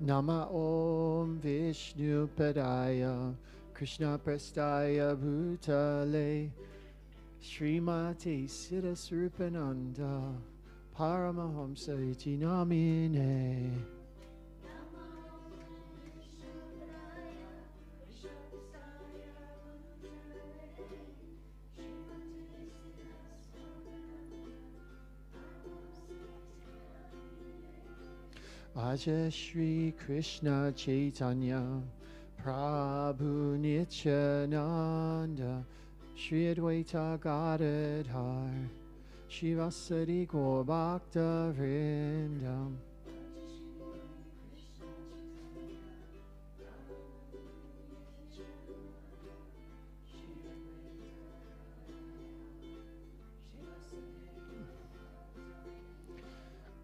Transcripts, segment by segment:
Nama Om Vishnu Padaya Krishna Prastaya Bhutale Srimati Siddhasrupananda Paramahamsa Iti Namine. Aja Shri Krishna Chaitanya Prabhu Nityananda Shri Advaita Gadadhar Shivasadi Gaur Bhakta Vrindam.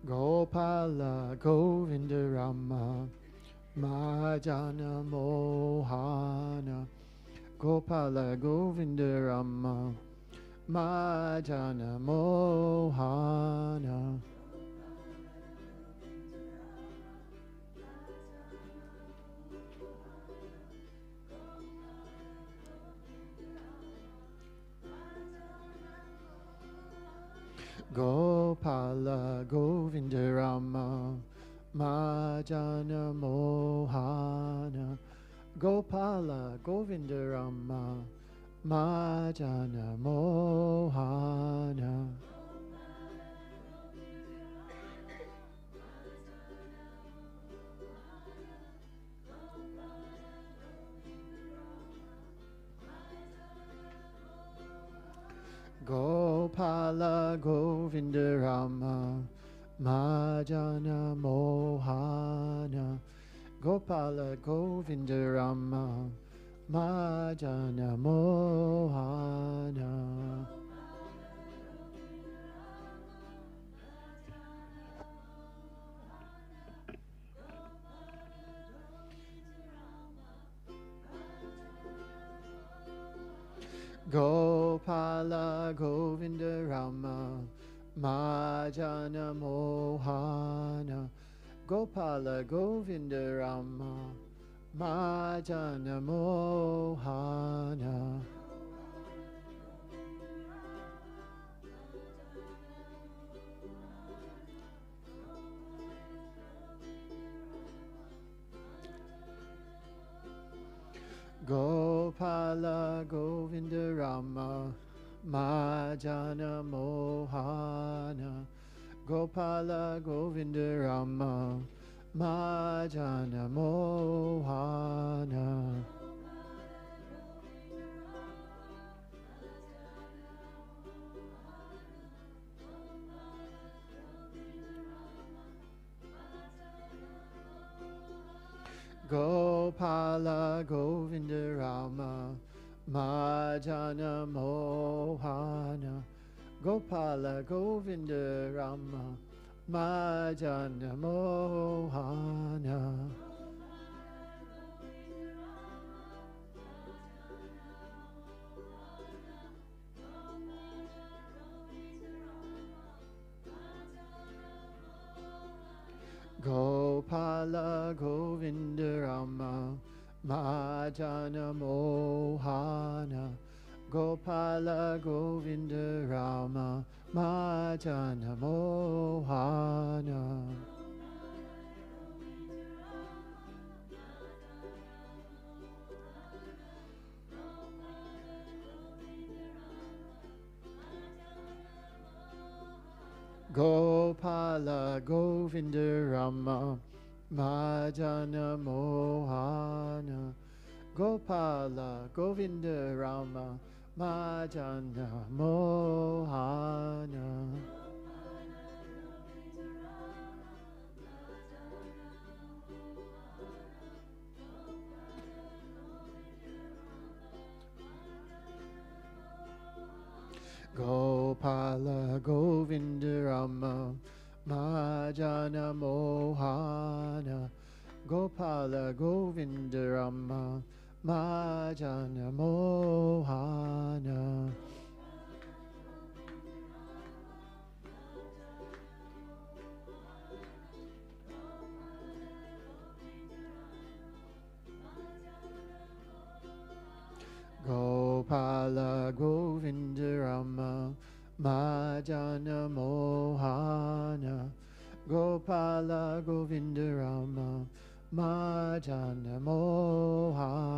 Gopala Govinda Rama Madana Mohana Gopala Govinda Rama Madana Mohana Gopala Govinda Rama Madana Mohana Gopala Govinda Rama Madana Mohana Gopala Govinda Rama Madana Mohana Gopala Govinda Rama Madana Mohana Gopala Govinda Rama Madana Mohana Gopala Govinda Rama Madana Mohana Gopala Govinda Rama Madana Mohana Gopala Govinda Rama Madana Mohana Gopala Govinda Rama Madana Mohana Gopala Govinda Rama Madana Mohana Gopala Govinda Rama Madana Mohana Gopala Govinda Rama Madana Mohana Gopala Govinda Rama Madana Mohana Gopala Govinda Rama Madana Mohana Gopala Govinda Rama Madana Mohana Gopala Govinda Rama Madana Mohana Gopala Govinda Rama Madana Mohana.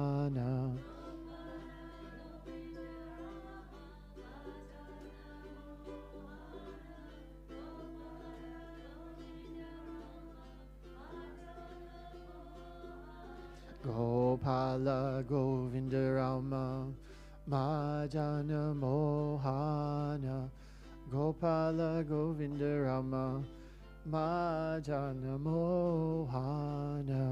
Gopala Govinda Rama Madana Mohana. Gopala Govinda Rama Madana Mohana.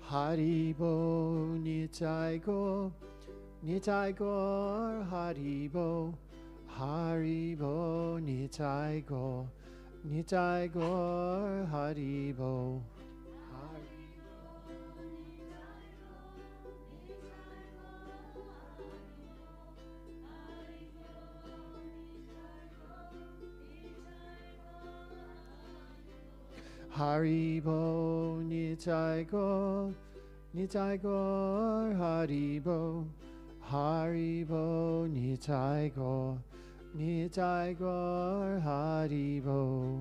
Haribo Nitai Go, Nitai Go, Haribo, Haribo Nitai Go, Nitai Go, Haribo. Haribo Nitai Go, Nitai Go, Haribo, Haribo Nitai Go, Nitai Go, Haribo.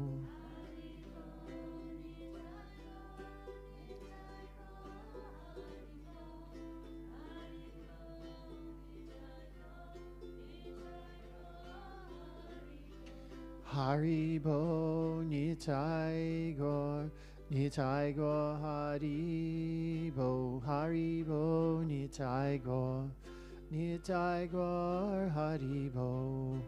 Haribo Nitai Go, Nitai Go, Haribo, Haribo Nitai Go, Nitai Go, Haribo.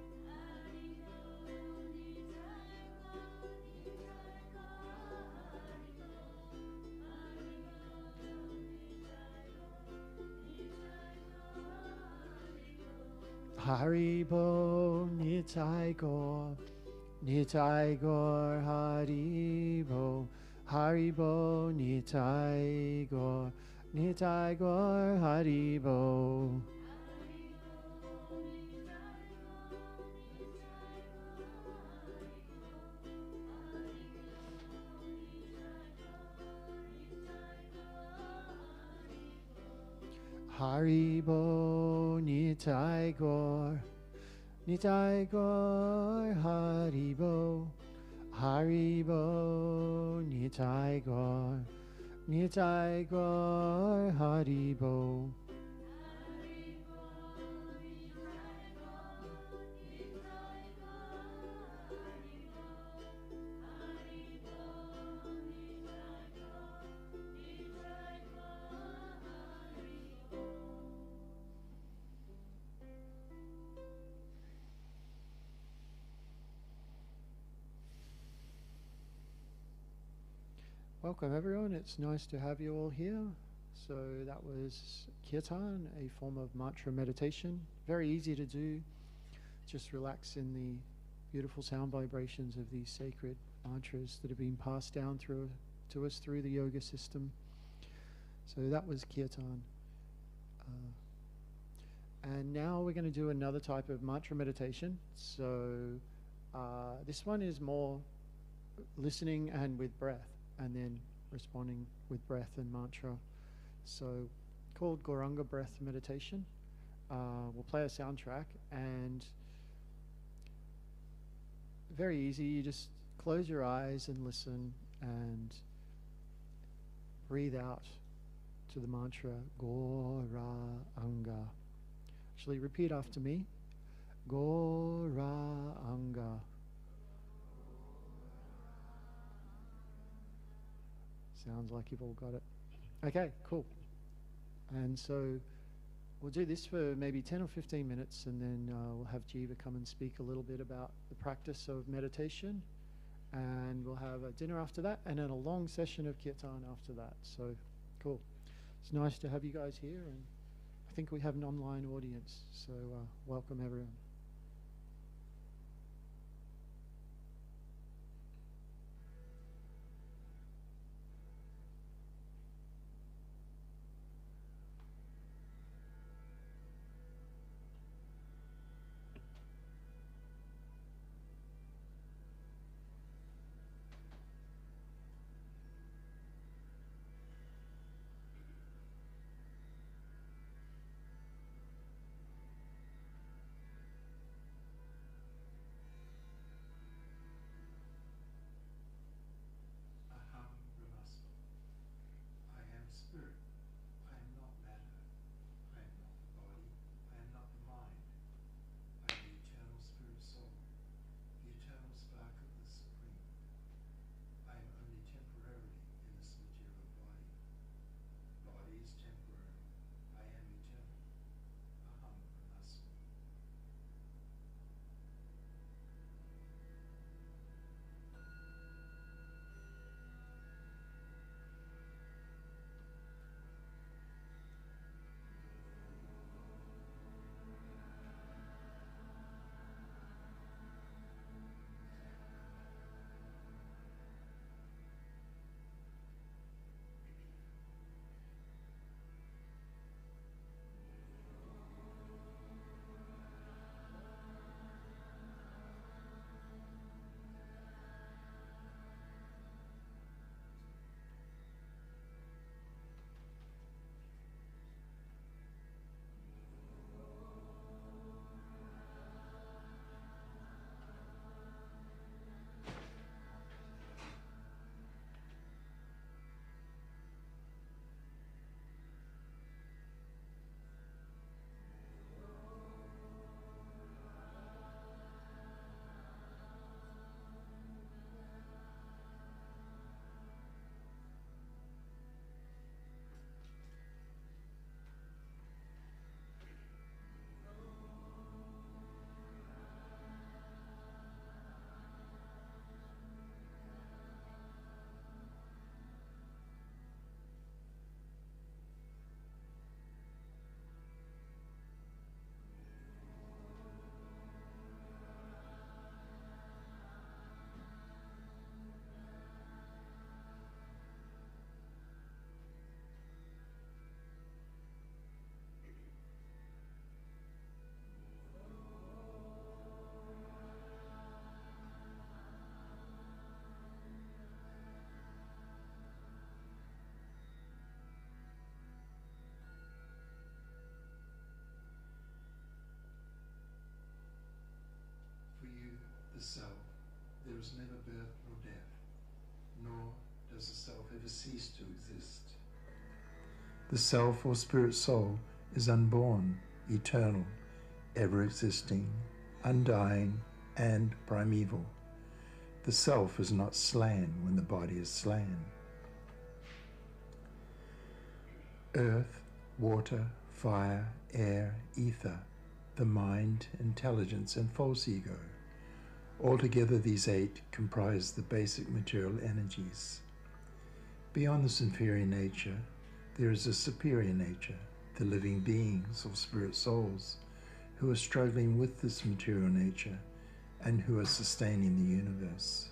Haribo Nitai Go, Nitai Go, Haribo, Haribo Nitai Go, Nitai Go, Haribo. Haribo Nitai Go, Nitai Go, Haribo, Haribo Nitai Go, Nitai Go, Haribo. Welcome everyone, it's nice to have you all here. So that was Kirtan, a form of mantra meditation. Very easy to do. Just relax in the beautiful sound vibrations of these sacred mantras that have been passed down to us through the yoga system. So that was Kirtan. And now we're going to do another type of mantra meditation. So this one is more listening and with breath, and then responding with breath and mantra. So called Gauranga breath meditation. We'll play a soundtrack, and very easy, you just close your eyes and listen and breathe out to the mantra Gauranga. Actually repeat after me. Gauranga. Sounds like you've all got it. Okay, cool. And so we'll do this for maybe 10 or 15 minutes, and then we'll have Jiva come and speak a little bit about the practice of meditation, and we'll have a dinner after that, and then a long session of Kirtan after that. So cool. It's nice to have you guys here, and I think we have an online audience, so welcome everyone. the self, there is never birth nor death, nor does the self ever cease to exist. The self or spirit soul is unborn, eternal, ever existing, undying, and primeval. The self is not slain when the body is slain. Earth, water, fire, air, ether, the mind, intelligence, and false ego. Altogether, these 8 comprise the basic material energies. Beyond this inferior nature, there is a superior nature, the living beings or spirit souls, who are struggling with this material nature and who are sustaining the universe.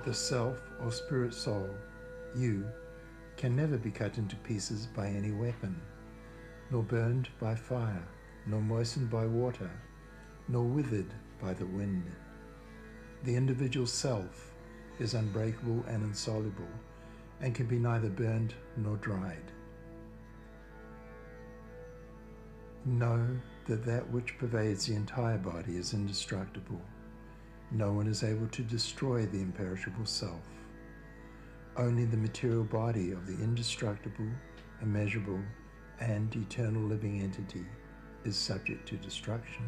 The self or spirit soul, you, can never be cut into pieces by any weapon, nor burned by fire, nor moistened by water, nor withered by the wind. The individual self is unbreakable and insoluble, and can be neither burned nor dried. Know that that which pervades the entire body is indestructible. No one is able to destroy the imperishable self. Only the material body of the indestructible, immeasurable, and eternal living entity is subject to destruction.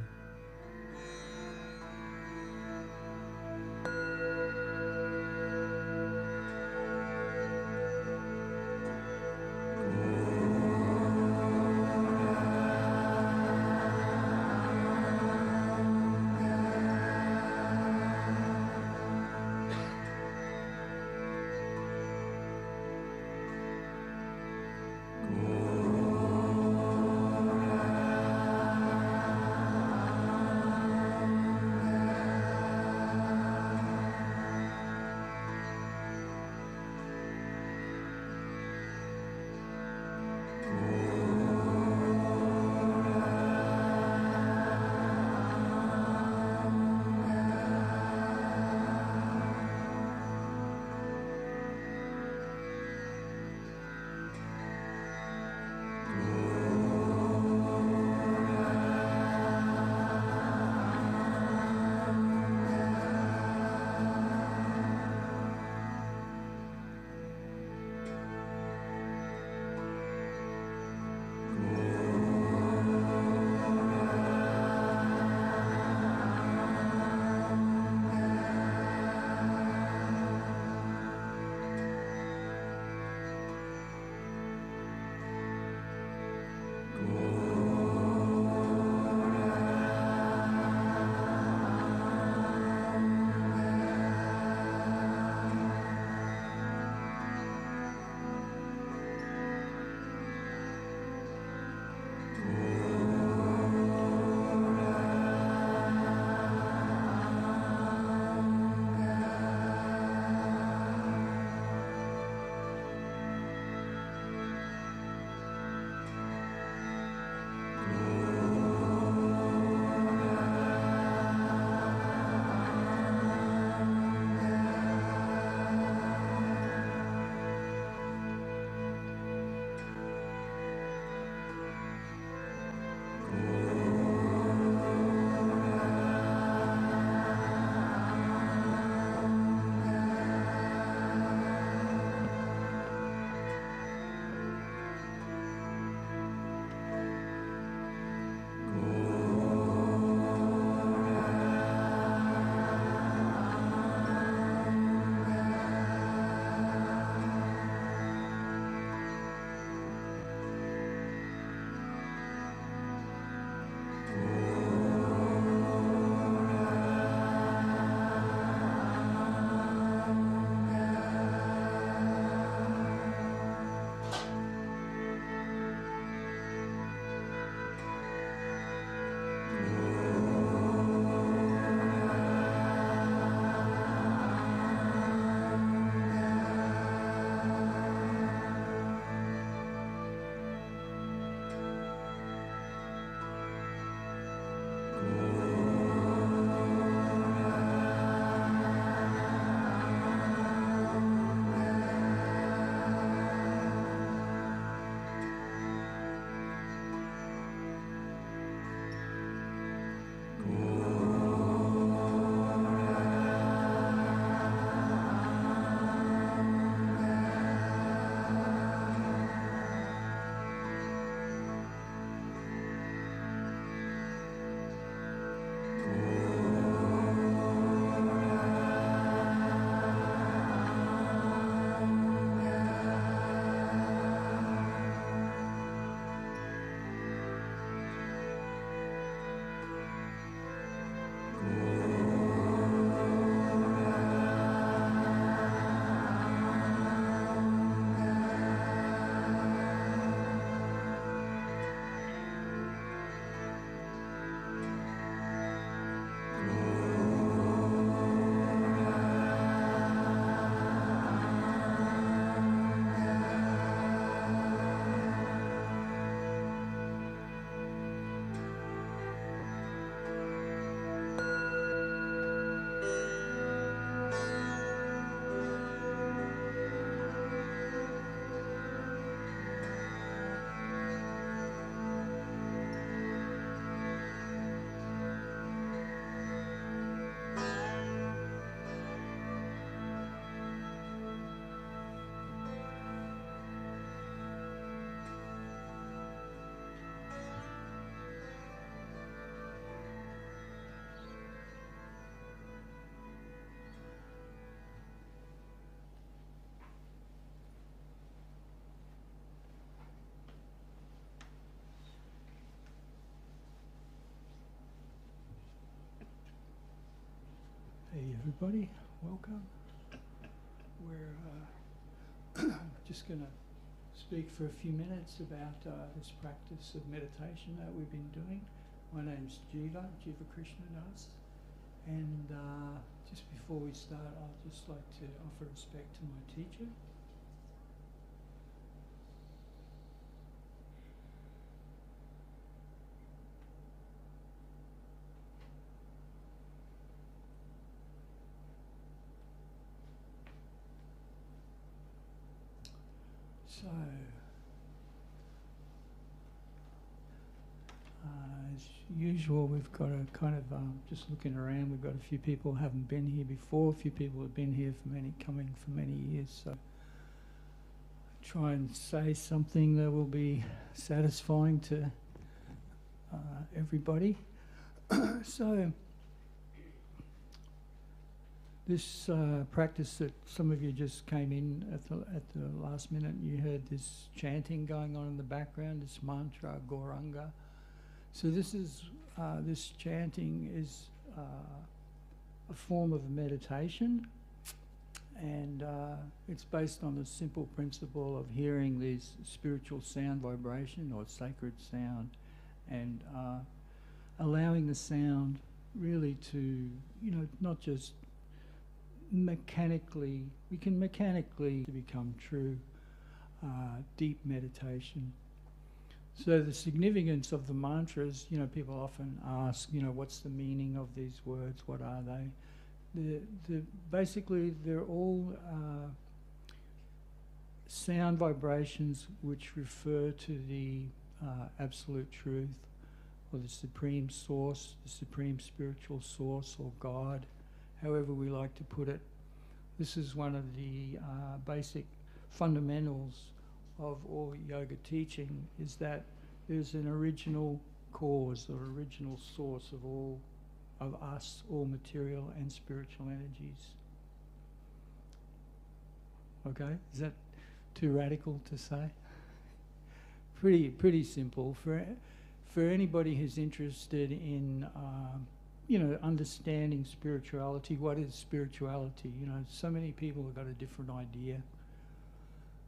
everybody. Welcome. We're just going to speak for a few minutes about this practice of meditation that we've been doing. My name's Jiva Krishna Das. And just before we start, I'd just like to offer respect to my teacher. So, as usual, we've got a kind of, just looking around, we've got a few people who haven't been here before, a few people who have been here coming for many years, so try and say something that will be satisfying to everybody. So, this practice that some of you just came in at the last minute, you heard this chanting going on in the background, this mantra, Gauranga. So this chanting is a form of meditation, and it's based on the simple principle of hearing these spiritual sound vibration or sacred sound, and allowing the sound really to, not just mechanically to become true deep meditation. So the significance of the mantras, people often ask, what's the meaning of these words? What are they? Basically, they're all sound vibrations which refer to the absolute truth, or the supreme source, the supreme spiritual source, or God, however we like to put it. This is one of the basic fundamentals of all yoga teaching, is that there's an original cause or original source of all of us, all material and spiritual energies. Okay, is that too radical to say? Pretty simple. For anybody who's interested in understanding spirituality. What is spirituality? So many people have got a different idea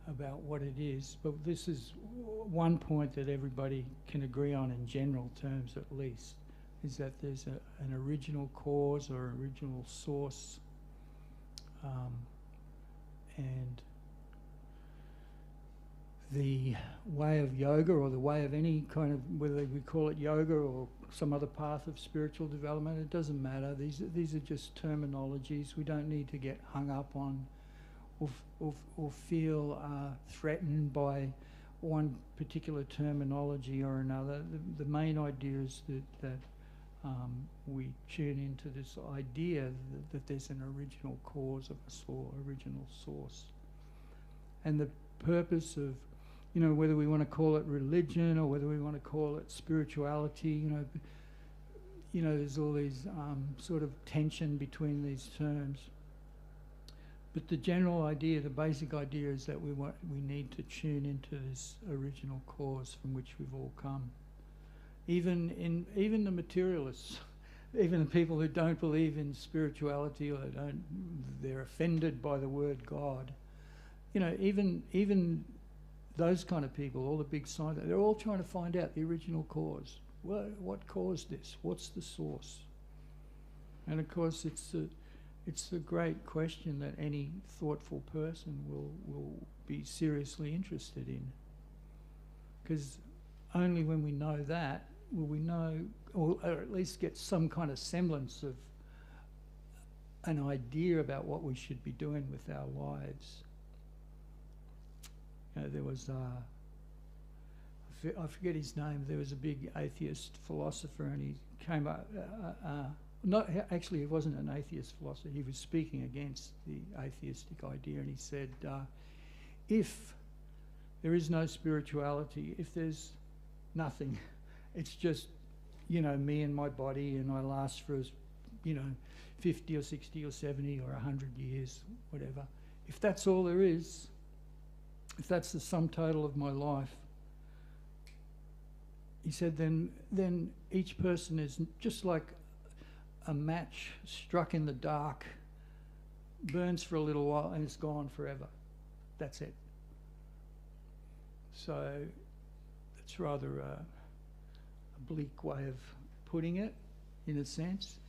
about what it is, but this is one point that everybody can agree on in general terms, at least, is that there's an original cause or original source, and the way of yoga, or the way of any kind of, whether we call it yoga or some other path of spiritual development, it doesn't matter. These are just terminologies. We don't need to get hung up on or feel threatened by one particular terminology or another. The main idea is that we tune into this idea that there's an original cause of us, or original source. And the purpose of, whether we want to call it religion or whether we want to call it spirituality, there's all these sort of tension between these terms. But the general idea, the basic idea, is that we need to tune into this original cause from which we've all come. Even the materialists, even the people who don't believe in spirituality, or they're offended by the word God. Even those kind of people, all the big scientists, they're all trying to find out the original cause. What caused this? What's the source? And of course, it's the great question that any thoughtful person will be seriously interested in. Because only when we know that will we know, or at least get some kind of semblance of an idea about what we should be doing with our lives. There was, I forget his name, there was a big atheist philosopher, and he came up, he wasn't an atheist philosopher, he was speaking against the atheistic idea, and he said, if there is no spirituality, if there's nothing, it's just, me and my body, and I last for, 50 or 60 or 70 or 100 years, whatever. If that's all there is, if that's the sum total of my life, he said, then each person is just like a match struck in the dark burns for a little while and it's gone forever. That's it. So it's rather a bleak way of putting it, in a sense.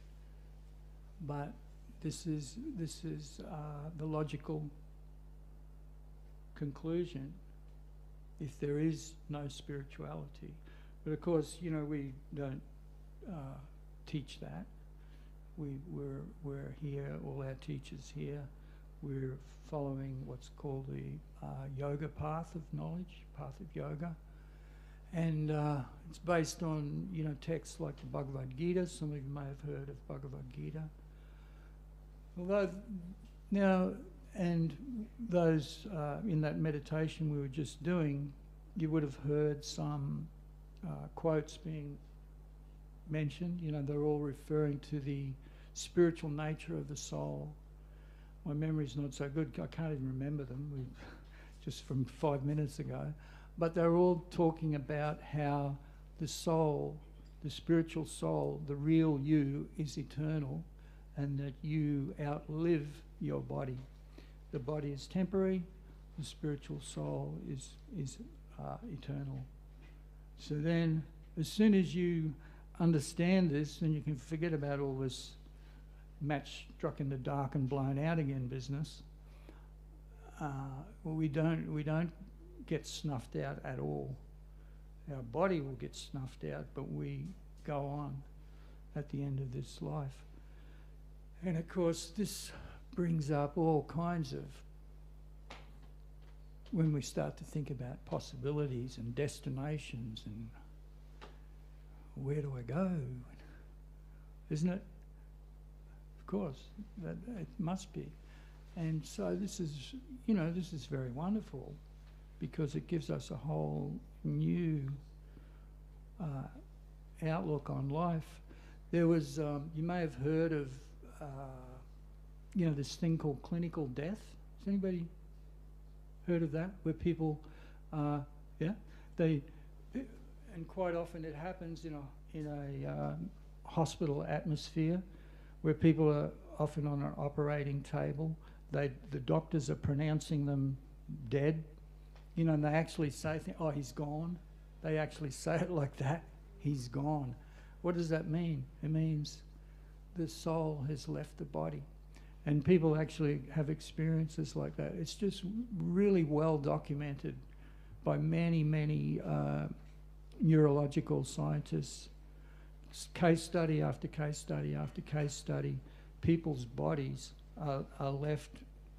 But this is the logical conclusion if there is no spirituality. But of course, you know, we don't teach that. We're here, all our teachers here, we're following what's called the yoga path of knowledge, path of yoga. And it's based on, you know, texts like the Bhagavad Gita. Some of you may have heard of Bhagavad Gita. Although now, and those in that meditation we were just doing, you would have heard some quotes being mentioned. You know, they're all referring to the spiritual nature of the soul. My memory's not so good, I can't even remember them, just from 5 minutes ago. But they're all talking about how the soul, the spiritual soul, the real you is eternal, and that you outlive your body. The body is temporary, the spiritual soul is eternal. So then, as soon as you understand this, then you can forget about all this match struck in the dark and blown out again business. We don't get snuffed out at all. Our body will get snuffed out, but we go on at the end of this life. And of course, this brings up all kinds of, when we start to think about possibilities and destinations and where do I go, isn't it? Of course, that it must be. And so this is, you know, this is very wonderful because it gives us a whole new outlook on life. There was, you may have heard of, you know, this thing called clinical death. Has anybody heard of that? Where people, yeah, they, and quite often it happens in a hospital atmosphere where people are often on an operating table. The doctors are pronouncing them dead, you know, and they actually say, oh, he's gone. They actually say it like that, he's gone. What does that mean? It means the soul has left the body. And people actually have experiences like that. It's just really well documented by many, many neurological scientists. Case study after case study after case study, people's bodies are left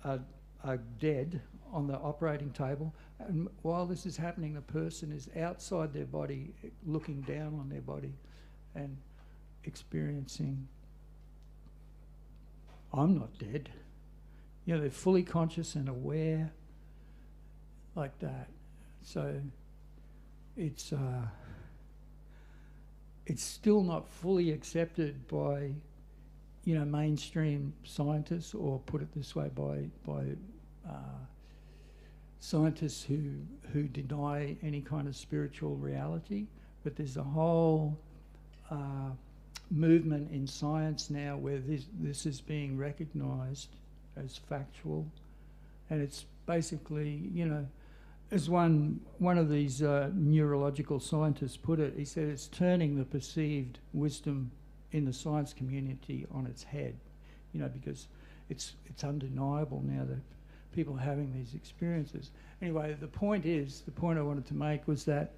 are dead on the operating table, and while this is happening, the person is outside their body, looking down on their body and experiencing, I'm not dead. You know, they're fully conscious and aware like that. So it's still not fully accepted by, you know, mainstream scientists, or put it this way, by scientists who deny any kind of spiritual reality. But there's a whole movement in science now where this is being recognised as factual, and it's basically, you know, as one of these neurological scientists put it, he said it's turning the perceived wisdom in the science community on its head, you know, because it's undeniable now that people are having these experiences. Anyway, the point I wanted to make was that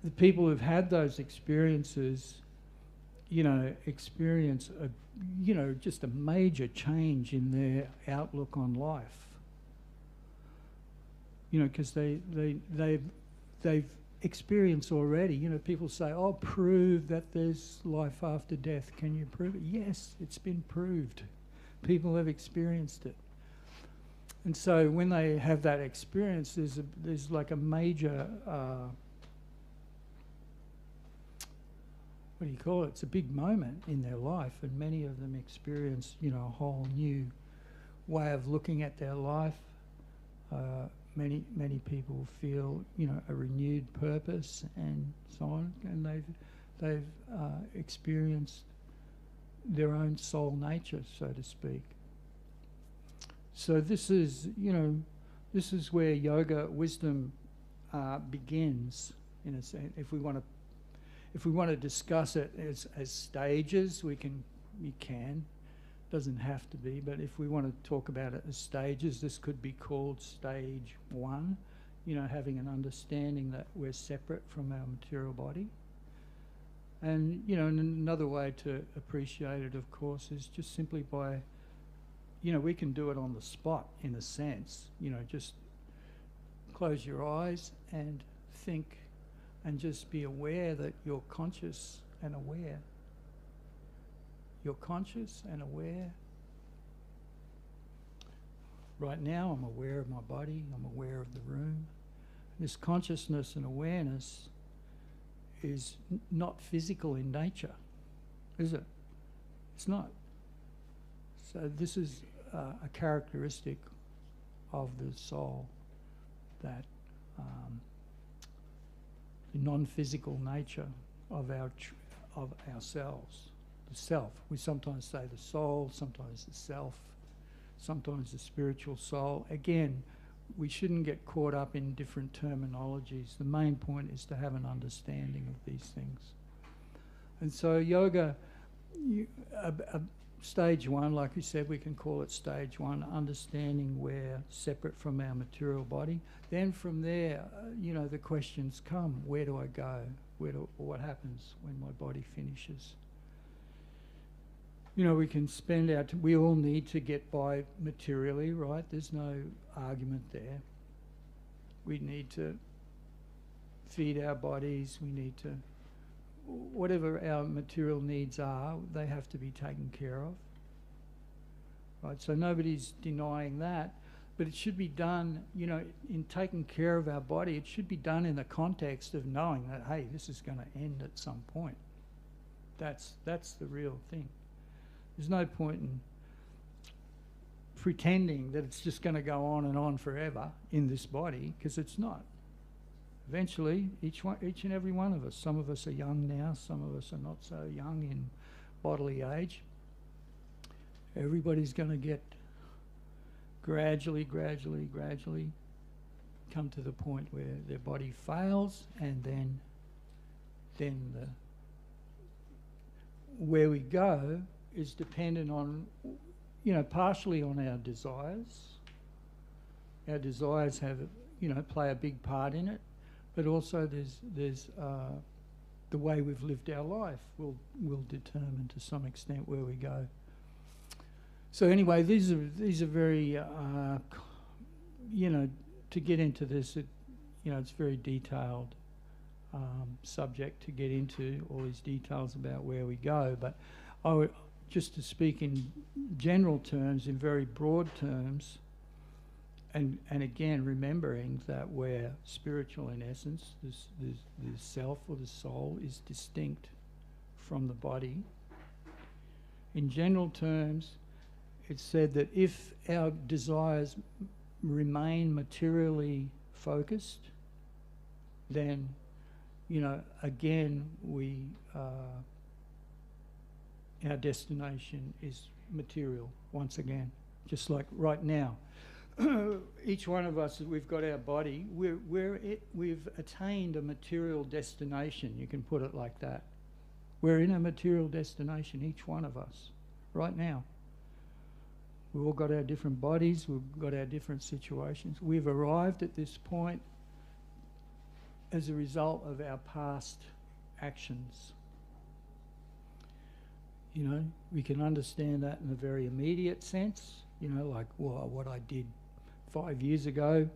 the people who've had those experiences, you know, experience just a major change in their outlook on life. You know, because they've experienced already. You know, people say, "Oh, prove that there's life after death." Can you prove it? Yes, it's been proved. People have experienced it, and so when they have that experience, there's like a major what do you call it? It's a big moment in their life, and many of them experience, you know, a whole new way of looking at their life. Many people feel, you know, a renewed purpose and so on, and they've experienced their own soul nature, so to speak. So this is, this is where yoga wisdom begins. In a sense, if we want to discuss it as stages, we can. Doesn't have to be, but if we want to talk about it as stages, this could be called stage 1. Having an understanding that we're separate from our material body. And, and another way to appreciate it, of course, is just simply by, we can do it on the spot, in a sense. Just close your eyes and think and just be aware that you're conscious and aware. You're conscious and aware. Right now, I'm aware of my body. I'm aware of the room. This consciousness and awareness is not physical in nature, is it? It's not. So this is a characteristic of the soul, that the non-physical nature of ourselves. The self. We sometimes say the soul, sometimes the self, sometimes the spiritual soul. Again, we shouldn't get caught up in different terminologies. The main point is to have an understanding of these things. And so yoga, stage 1, like we said, we can call it stage 1, understanding we're separate from our material body. Then from there, the questions come: where do I go? What happens when my body finishes? We can spend we all need to get by materially, right? There's no argument there. We need to feed our bodies, we need to, whatever our material needs are, they have to be taken care of. Right, so nobody's denying that, but it should be done, in taking care of our body, it should be done in the context of knowing that, hey, this is going to end at some point. That's the real thing. There's no point in pretending that it's just going to go on and on forever in this body, because it's not. Eventually, each and every one of us, some of us are young now, some of us are not so young in bodily age. Everybody's going to get gradually come to the point where their body fails, and then where we go is dependent on, partially on our desires. Our desires have, play a big part in it, but also there's the way we've lived our life will determine to some extent where we go. So anyway, these are very, to get into this, it's very detailed subject to get into all these details about where we go, but I would, just to speak in general terms, in very broad terms, and again remembering that we're spiritual in essence, the self or the soul is distinct from the body. In general terms, it's said that if our desires remain materially focused, then, again, our destination is material once again, just like right now. Each one of us, we've got our body, we've attained a material destination, you can put it like that. We're in a material destination, each one of us, right now. We've all got our different bodies, we've got our different situations. We've arrived at this point as a result of our past actions. We can understand that in a very immediate sense, like, well, what I did 5 years ago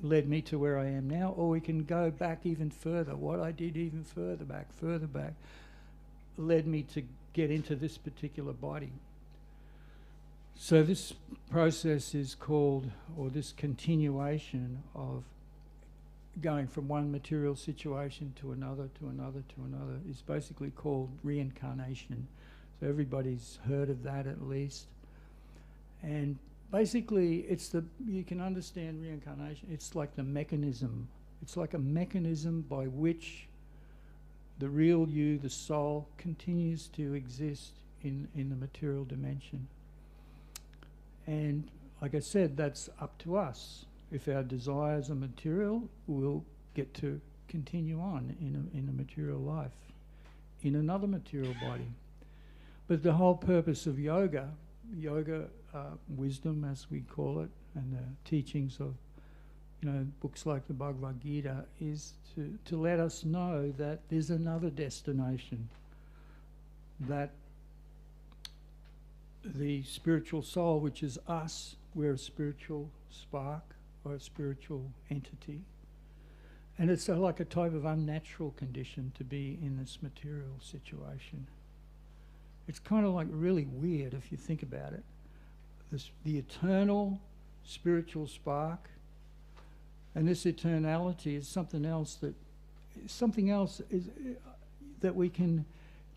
led me to where I am now, or we can go back even further. What I did even further back, led me to get into this particular body. So this process is called, or this continuation of going from one material situation to another, is basically called reincarnation. So everybody's heard of that at least. And basically you can understand reincarnation, it's like the mechanism. It's like a mechanism by which the real you, the soul, continues to exist in the material dimension. And like I said, that's up to us. If our desires are material, we'll get to continue on in a material life, in another material body. But the whole purpose of yoga, wisdom as we call it, and the teachings of, books like the Bhagavad Gita, is to let us know that there's another destination, that the spiritual soul, which is us, we're a spiritual spark or a spiritual entity. And it's like a type of unnatural condition to be in this material situation. It's kind of like really weird if you think about it. The eternal spiritual spark, and this eternality is something else that we can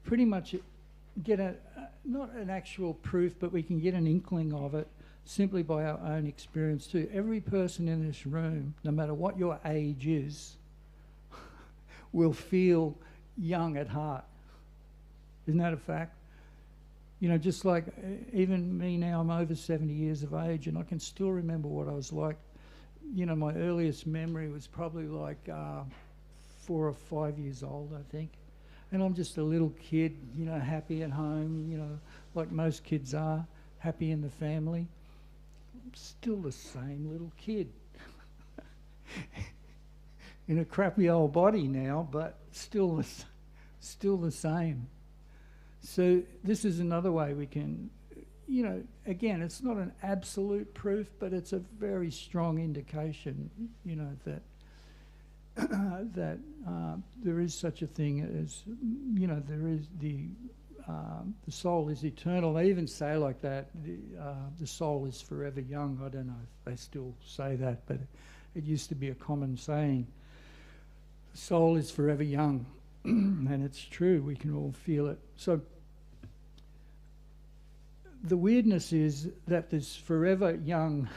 pretty much get not an actual proof, but we can get an inkling of it simply by our own experience too. Every person in this room, no matter what your age is, will feel young at heart. Isn't that a fact? Just like even me now, I'm over 70 years of age, and I can still remember what I was like. My earliest memory was probably like 4 or 5 years old, I think. And I'm just a little kid, happy at home, like most kids are, happy in the family. I'm still the same little kid. In a crappy old body now, but still the same. So this is another way we can, again, it's not an absolute proof, but it's a very strong indication, that that there is such a thing as, there is the soul is eternal. They even say like that, the soul is forever young. I don't know if they still say that, but it used to be a common saying. The soul is forever young, and it's true. We can all feel it. So the weirdness is that this forever young,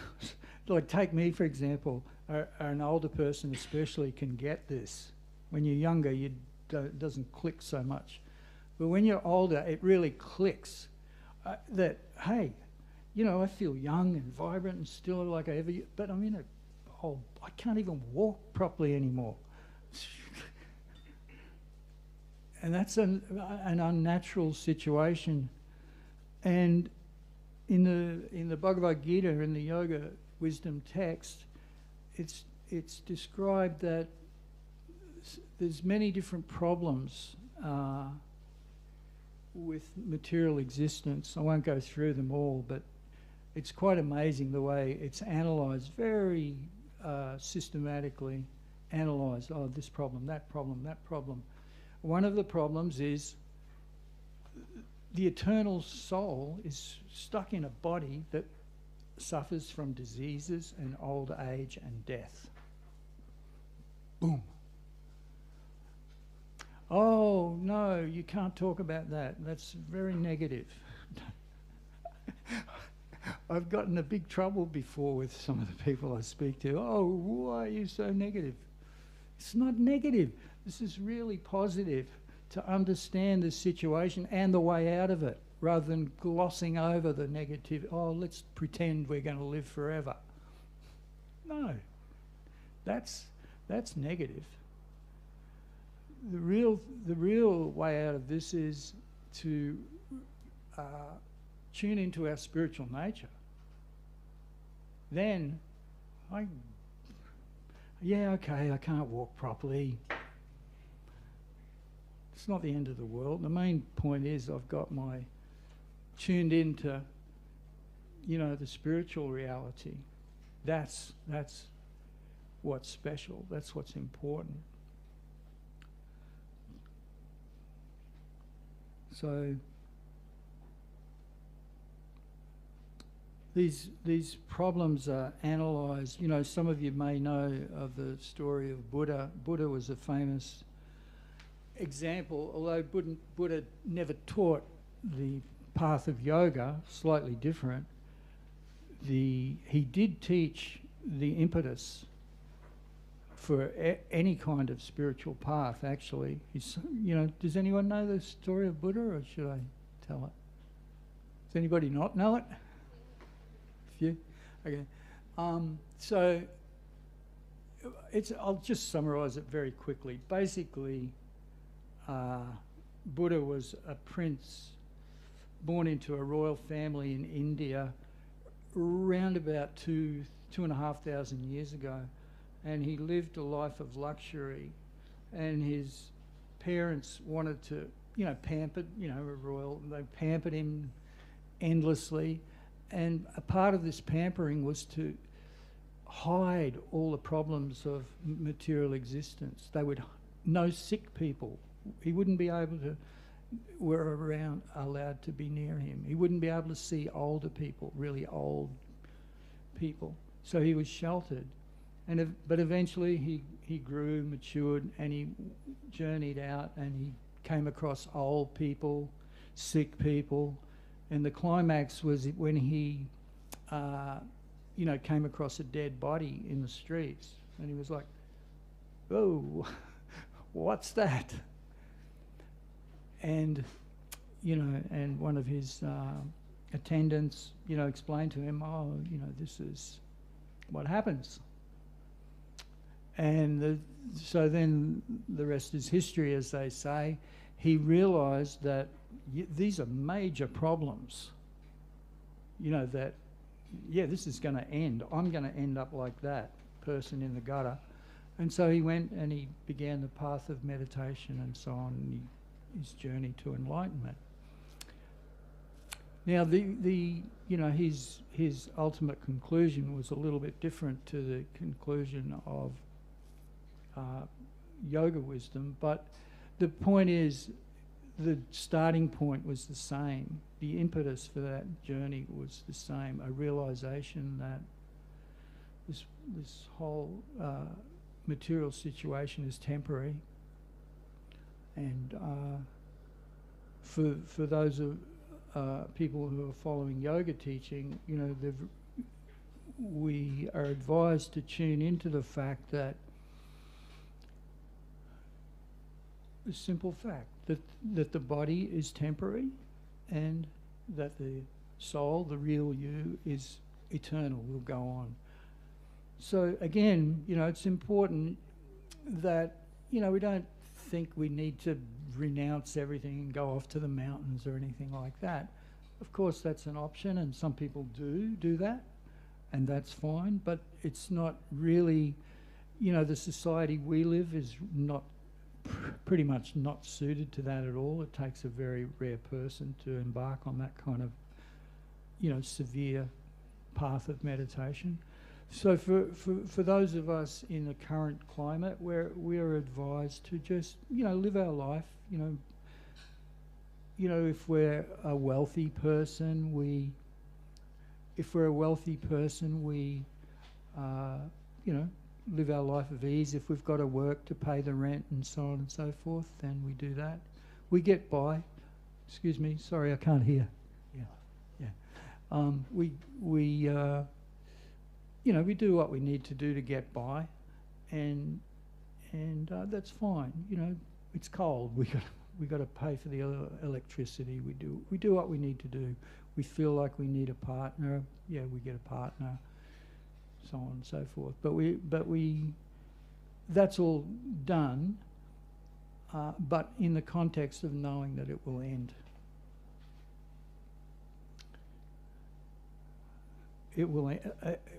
like take me for example, or an older person especially can get this. When you're younger, it doesn't click so much. But when you're older, it really clicks that, hey, I feel young and vibrant and still like I ever, but I'm in I can't even walk properly anymore. And that's an unnatural situation. And in the Bhagavad Gita, in the yoga wisdom text, it's described that there's many different problems with material existence. I won't go through them all, but it's quite amazing the way it's analysed, very systematically analysed. Oh, this problem, that problem, that problem. One of the problems is the eternal soul is stuck in a body that suffers from diseases and old age and death. Boom. Oh, no, you can't talk about that. That's very negative. I've gotten in big trouble before with some of the people I speak to. Oh, why are you so negative? It's not negative. This is really positive to understand the situation and the way out of it, rather than glossing over the negative. Oh, let's pretend we're going to live forever. No, that's negative. The real way out of this is to tune into our spiritual nature. Then, okay, I can't walk properly. It's not the end of the world. The main point is I've got tuned into, the spiritual reality. That's what's special. That's what's important. So these problems are analysed. Some of you may know of the story of Buddha. Buddha was a famous example, although Buddha never taught the path of yoga, slightly different. He did teach the impetus for any kind of spiritual path, actually. Does anyone know the story of Buddha, or should I tell it? Does anybody not know it? A few? Okay. So I'll just summarise it very quickly. Basically, Buddha was a prince born into a royal family in India around about 2,500 years ago, and he lived a life of luxury, and his parents wanted to, pamper, they pampered him endlessly, and a part of this pampering was to hide all the problems of material existence. They would no sick people. He wouldn't be able to allowed to be near him. He wouldn't be able to see older people, really old people. So he was sheltered. But eventually he grew, matured, and he journeyed out, and he came across old people, sick people, and the climax was when he came across a dead body in the streets, and he was like, "Oh, what's that?" And and one of his attendants, explained to him, "Oh, this is what happens." And so then the rest is history, as they say. He realised that these are major problems. This is going to end. I'm going to end up like that person in the gutter. And so he went and he began the path of meditation and so on, and his journey to enlightenment. Now, his ultimate conclusion was a little bit different to the conclusion of yoga wisdom, but the point is, the starting point was the same. The impetus for that journey was the same, a realisation that this whole material situation is temporary, and for those of people who are following yoga teaching, we are advised to tune into the fact that the simple fact that the body is temporary, and that the soul, the real you, is eternal, will go on. So again, it's important that, we don't think we need to renounce everything and go off to the mountains or anything like that. Of course, that's an option, and some people do that, and that's fine, but it's not really, the society we live is not pretty much not suited to that at all. It takes a very rare person to embark on that kind of, severe path of meditation. So for those of us in the current climate, we're advised to just, live our life, if we're a wealthy person, we live our life of ease. If we've got to work to pay the rent and so on and so forth, then we do that. We get by. Excuse me, sorry, I can't hear. We do what we need to do to get by, and that's fine. It's cold. We got to pay for the electricity. We do what we need to do. We feel like we need a partner. Yeah, we get a partner. So on and so forth. But that's all done, but in the context of knowing that it will end. It will,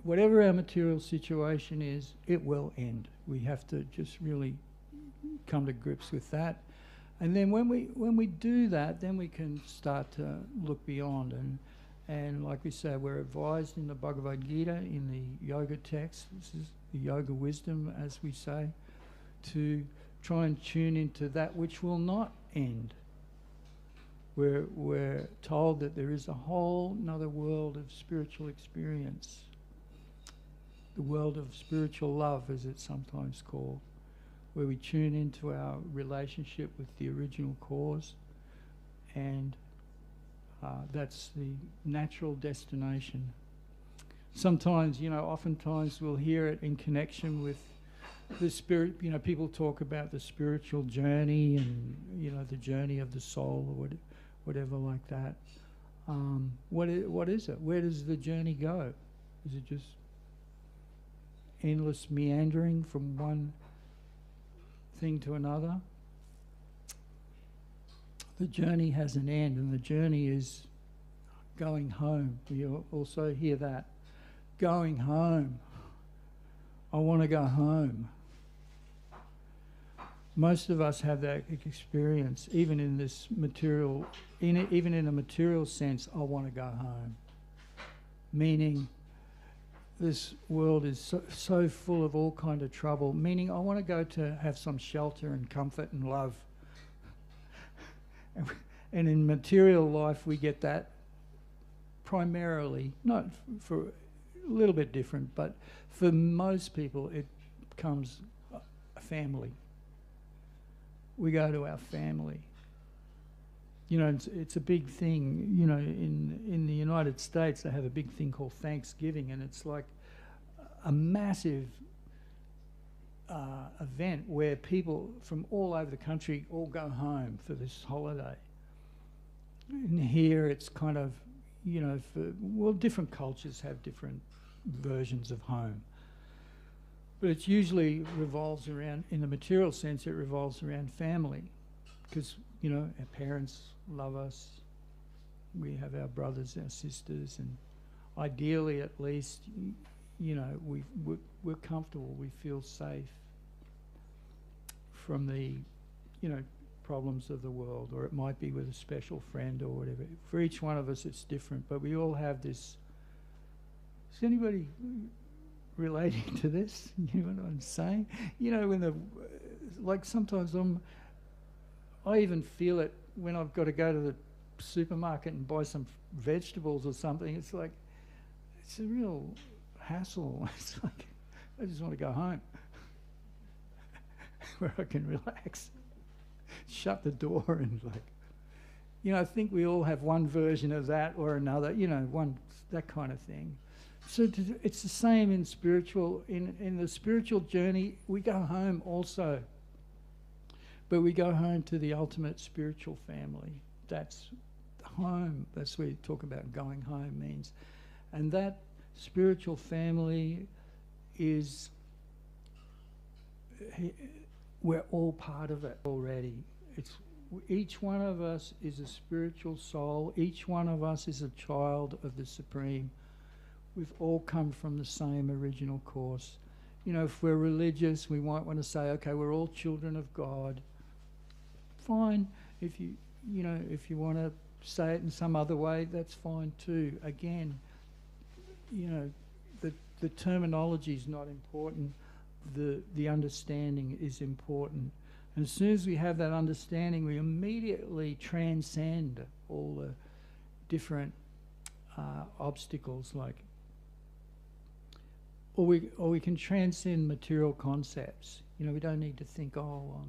whatever our material situation is, it will end. We have to just really come to grips with that. And then when we do that, then we can start to look beyond. And like we say, we're advised in the Bhagavad Gita, in the yoga text, this is the yoga wisdom, as we say, to try and tune into that which will not end. We're told that there is a whole another world of spiritual experience, the world of spiritual love, as it's sometimes called, where we tune into our relationship with the original cause, and that's the natural destination. Sometimes, oftentimes we'll hear it in connection with the spirit. People talk about the spiritual journey and, the journey of the soul or whatever like that. What is it? Where does the journey go? Is it just endless meandering from one thing to another? The journey has an end, and the journey is going home. You also hear that. Going home. I want to go home. Most of us have that experience, even in this material, even in a material sense. I want to go home. Meaning, this world is so full of all kind of trouble. Meaning, I want to go to have some shelter and comfort and love. And in material life, we get that primarily, not for a little bit different, but for most people, it becomes a family. We go to our family. You know, it's a big thing. You know, in the United States, they have a big thing called Thanksgiving, and it's like a massive event where people from all over the country all go home for this holiday. And here it's kind of, you know, well, different cultures have different versions of home. But it usually revolves around, in the material sense, it revolves around family. Because, you know, our parents love us. We have our brothers, our sisters, and ideally at least, you know, we're comfortable, we feel safe from the, you know, problems of the world, or it might be with a special friend or whatever. For each one of us it's different, but we all have this. Is anybody relating to this? You know what I'm saying? You know, when like sometimes I even feel it when I've got to go to the supermarket and buy some vegetables or something. It's like, it's a real hassle. It's like, I just want to go home where I can relax. Shut the door and like, you know, I think we all have one version of that or another, you know, that kind of thing. So it's the same in spiritual, in the spiritual journey, we go home also. But we go home to the ultimate spiritual family. That's home. That's where you talk about going home means. And that spiritual family is, we're all part of it already. Each one of us is a spiritual soul. Each one of us is a child of the Supreme. We've all come from the same original course. You know, if we're religious, we might want to say, okay, we're all children of God. Fine. If you want to say it in some other way, that's fine too. Again, you know, the terminology is not important. The understanding is important. And as soon as we have that understanding, we immediately transcend all the different obstacles, like, or we can transcend material concepts. You know, we don't need to think, oh,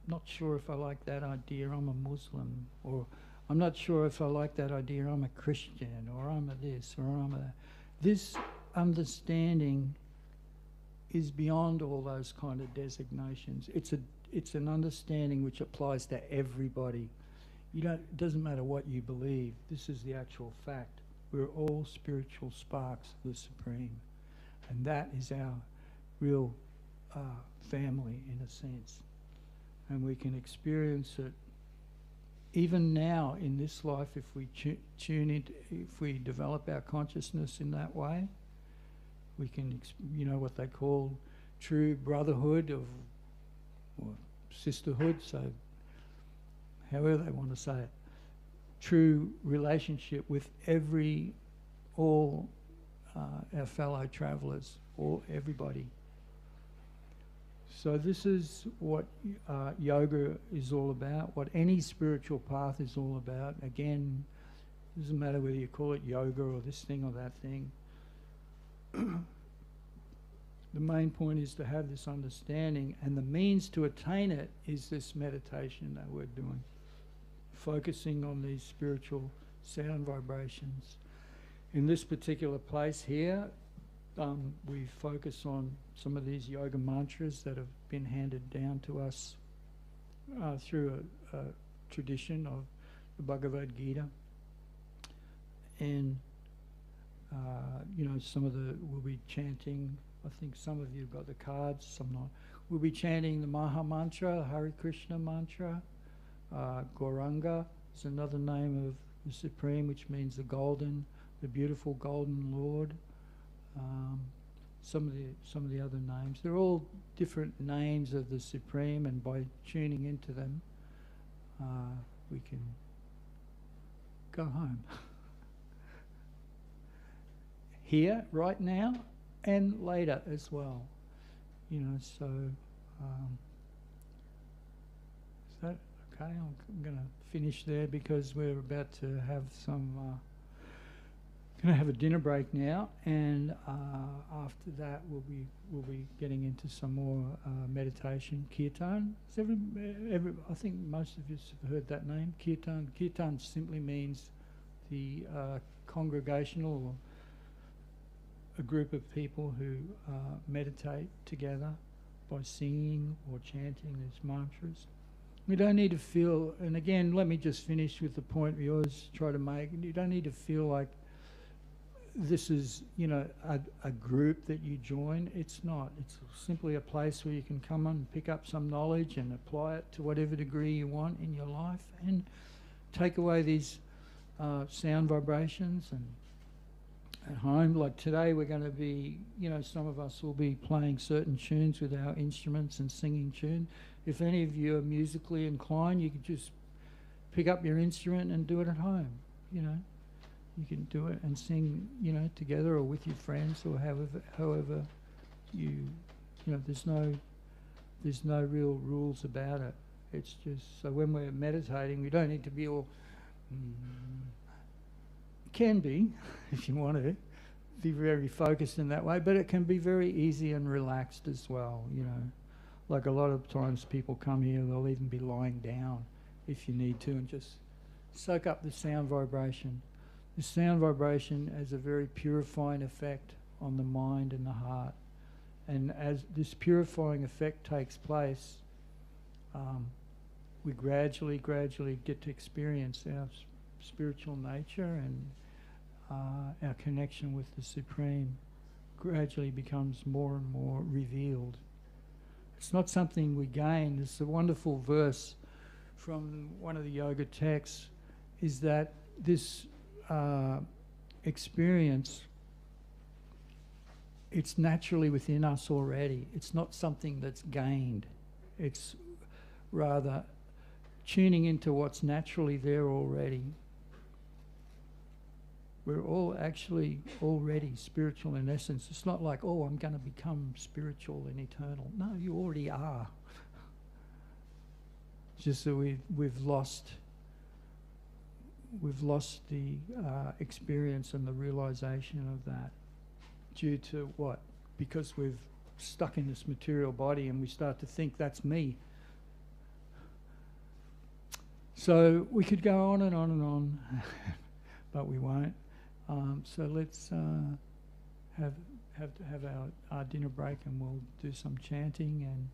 not sure if I like that idea, I'm a Muslim, or I'm not sure if I like that idea, I'm a Christian, or I'm a this, or I'm a that. This understanding is beyond all those kind of designations. It's an understanding which applies to everybody. It doesn't matter what you believe. This is the actual fact. We're all spiritual sparks of the Supreme, and that is our real family in a sense. And we can experience it even now in this life if we tune in, if we develop our consciousness in that way. We can, you know, what they call true brotherhood or sisterhood, so however they want to say it. True relationship with all our fellow travellers, or everybody. So this is what yoga is all about, what any spiritual path is all about. Again, it doesn't matter whether you call it yoga or this thing or that thing. The main point is to have this understanding, and the means to attain it is this meditation that we're doing, focusing on these spiritual sound vibrations. In this particular place here, we focus on some of these yoga mantras that have been handed down to us through a tradition of the Bhagavad Gita. And Some of we'll be chanting. I think some of you have got the cards, some not. We'll be chanting the Maha Mantra, Hare Krishna mantra. Gauranga is another name of the Supreme, which means the beautiful golden Lord. Some of the other names. They're all different names of the Supreme, and by tuning into them, we can go home. Here, right now, and later as well. Is that okay? I'm going to finish there because we're about to have going to have a dinner break now, and after that we'll be getting into some more meditation, Kirtan. I think most of you have heard that name, Kirtan. Kirtan simply means the congregational, or a group of people who meditate together by singing or chanting these mantras. We don't need to feel, and again, let me just finish with the point we always try to make. You don't need to feel like this is, a group that you join. It's not. It's simply a place where you can come and pick up some knowledge and apply it to whatever degree you want in your life, and take away these sound vibrations. And at home, like today, we're going to be, some of us will be playing certain tunes with our instruments and singing tune. If any of you are musically inclined, you could just pick up your instrument and do it at home, You can do it and sing, together or with your friends, or however there's no real rules about it. It's just, so when we're meditating, we don't need to be all, can be, if you want to, be very focused in that way, but it can be very easy and relaxed as well, Like a lot of times people come here, they'll even be lying down if you need to, and just soak up the sound vibration. The sound vibration has a very purifying effect on the mind and the heart. And as this purifying effect takes place, we gradually get to experience our spiritual nature, and our connection with the Supreme gradually becomes more and more revealed. It's not something we gain. It's a wonderful verse from one of the yoga texts, is that this experience, it's naturally within us already. It's not something that's gained. It's rather tuning into what's naturally there already. We're all actually already spiritual in essence. It's not like, oh, I'm going to become spiritual and eternal. No, you already are. It's just that we've lost the experience and the realization of that. Due to what? Because we've stuck in this material body and we start to think that's me. So we could go on and on and on, but we won't. So let's have our dinner break, and we'll do some chanting, and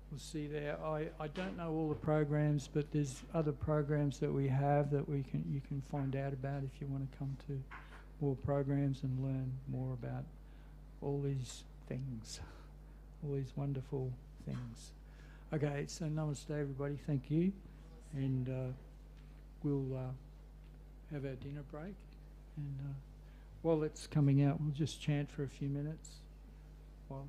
we'll see there. I don't know all the programs, but there's other programs that we have that you can find out about if you want to come to more programs and learn more about all these things, all these wonderful things. Okay, so namaste everybody, thank you, and we'll have our dinner break, and while it's coming out, we'll just chant for a few minutes while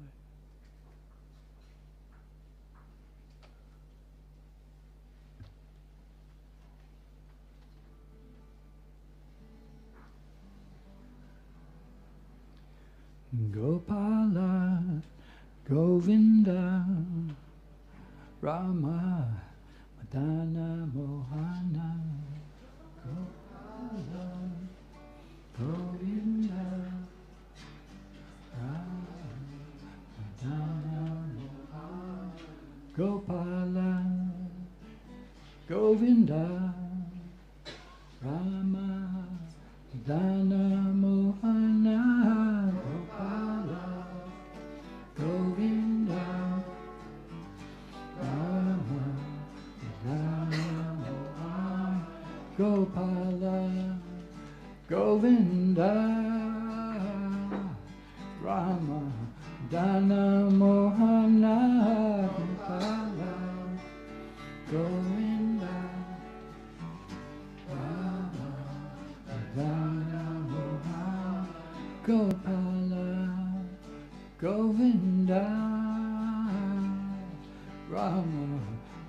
Gopala, Govinda, Rama, Madana, Mohana, Gopala, Govinda, Rama, Madana, Mohana, Gopala, Govinda, Rama, Madana, Mohana, Gopala, Govinda, Rama, Madana, Mohana, Gopala, Govinda, Rama, Dana, Mohana, Gopala, Govinda, Rama, Dana, Mohana, Gopala, Govinda, Rama,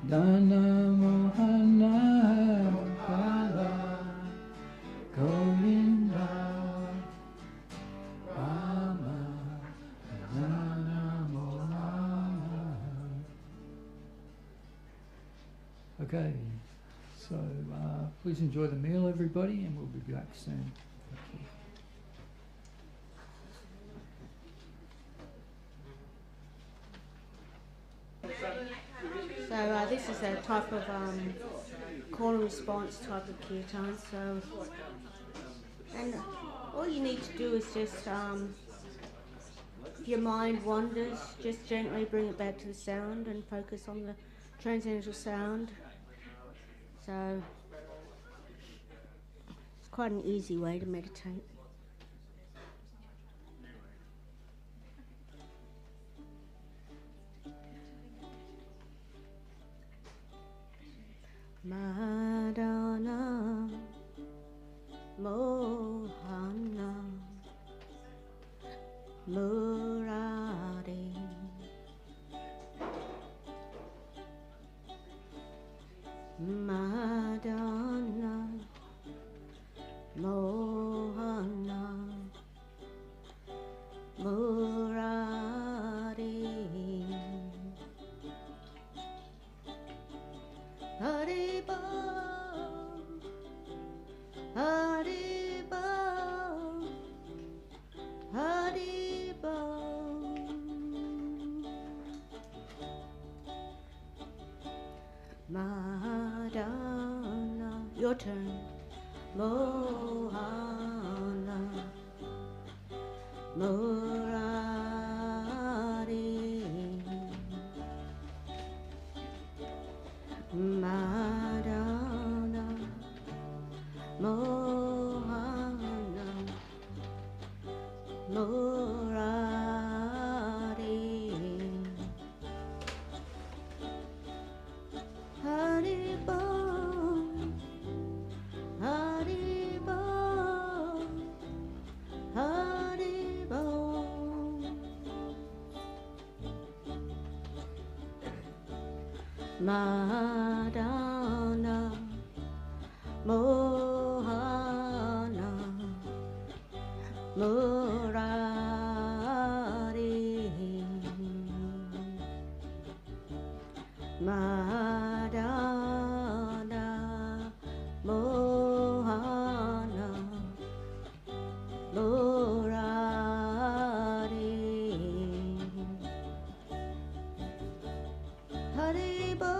Dana, Mohana, Gopala, Govinda, Rama, Dana, Mohana. Okay, so please enjoy the meal, everybody, and we'll be back soon. Thank you. So this is a type of call and response type of kirtan. So, and all you need to do is just, if your mind wanders, just gently bring it back to the sound and focus on the transcendental sound. So it's quite an easy way to meditate. Madana, Mohana, Murari, Madana, Mohana, Murari, Haribo, Haribo, Haribo. Madana, your turn. Mohana, Murari, Madana, Mohana, Murari, Haribo, Haribo, Haribo. Madana, Mohana, Murari, Madana, Mohana, Murari, Haribo,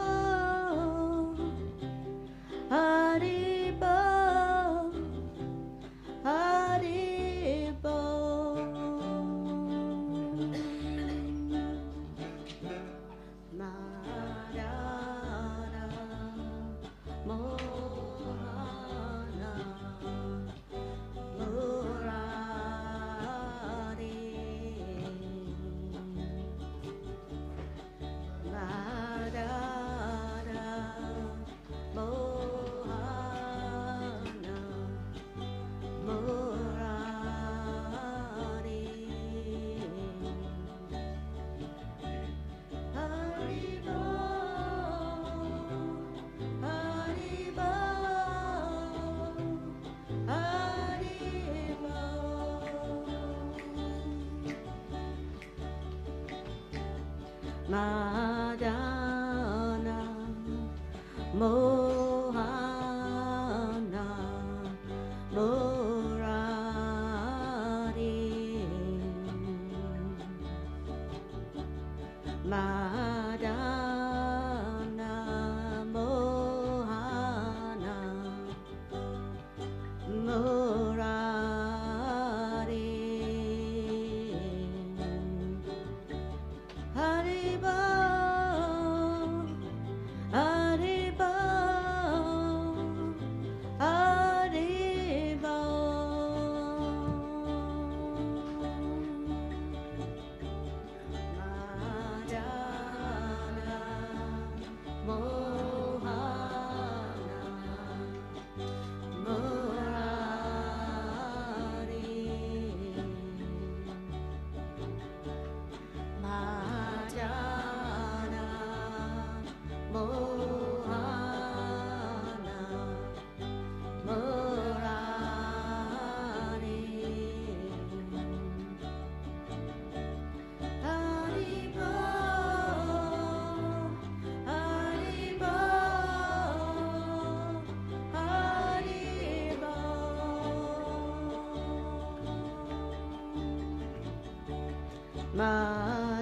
Haribo, Haribo. Madana, Mohana, Murari, Madana, Mohana, Murari, Haribo, Haribo, Haribo. Madana, Mohana, Murari, Madana, Mohana, Murari, Haribo, Haribo, Haribo.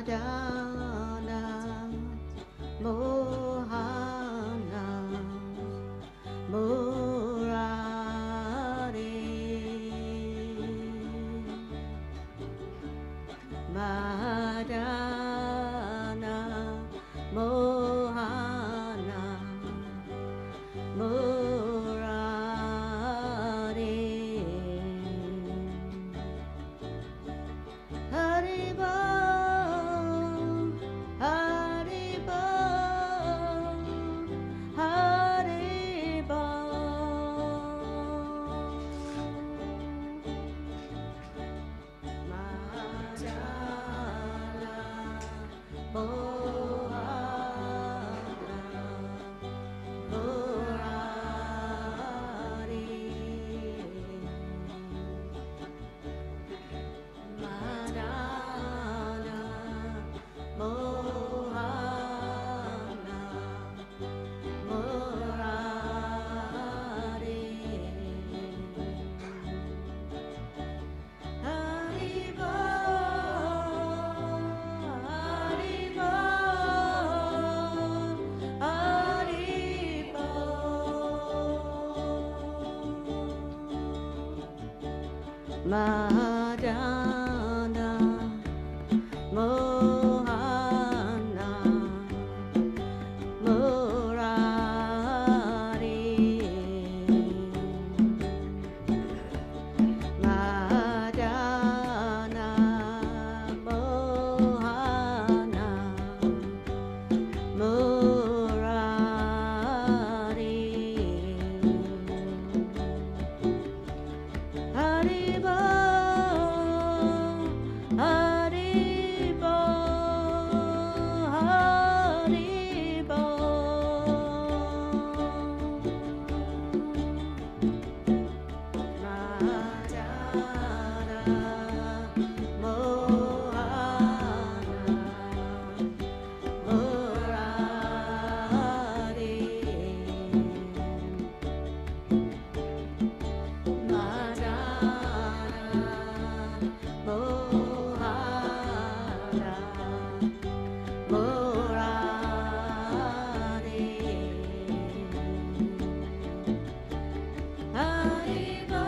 Madana Mohana Murari Madana Mohana Murari Haribo Haribo Haribo Madana Mohana Murari Madana Mohana Murari Haribo Haribo Haribo Madana Mohana Murari Madana Mohana Murari Haribo Haribo Haribo Madana Mohana Murari Madana Mohana Murari Haribo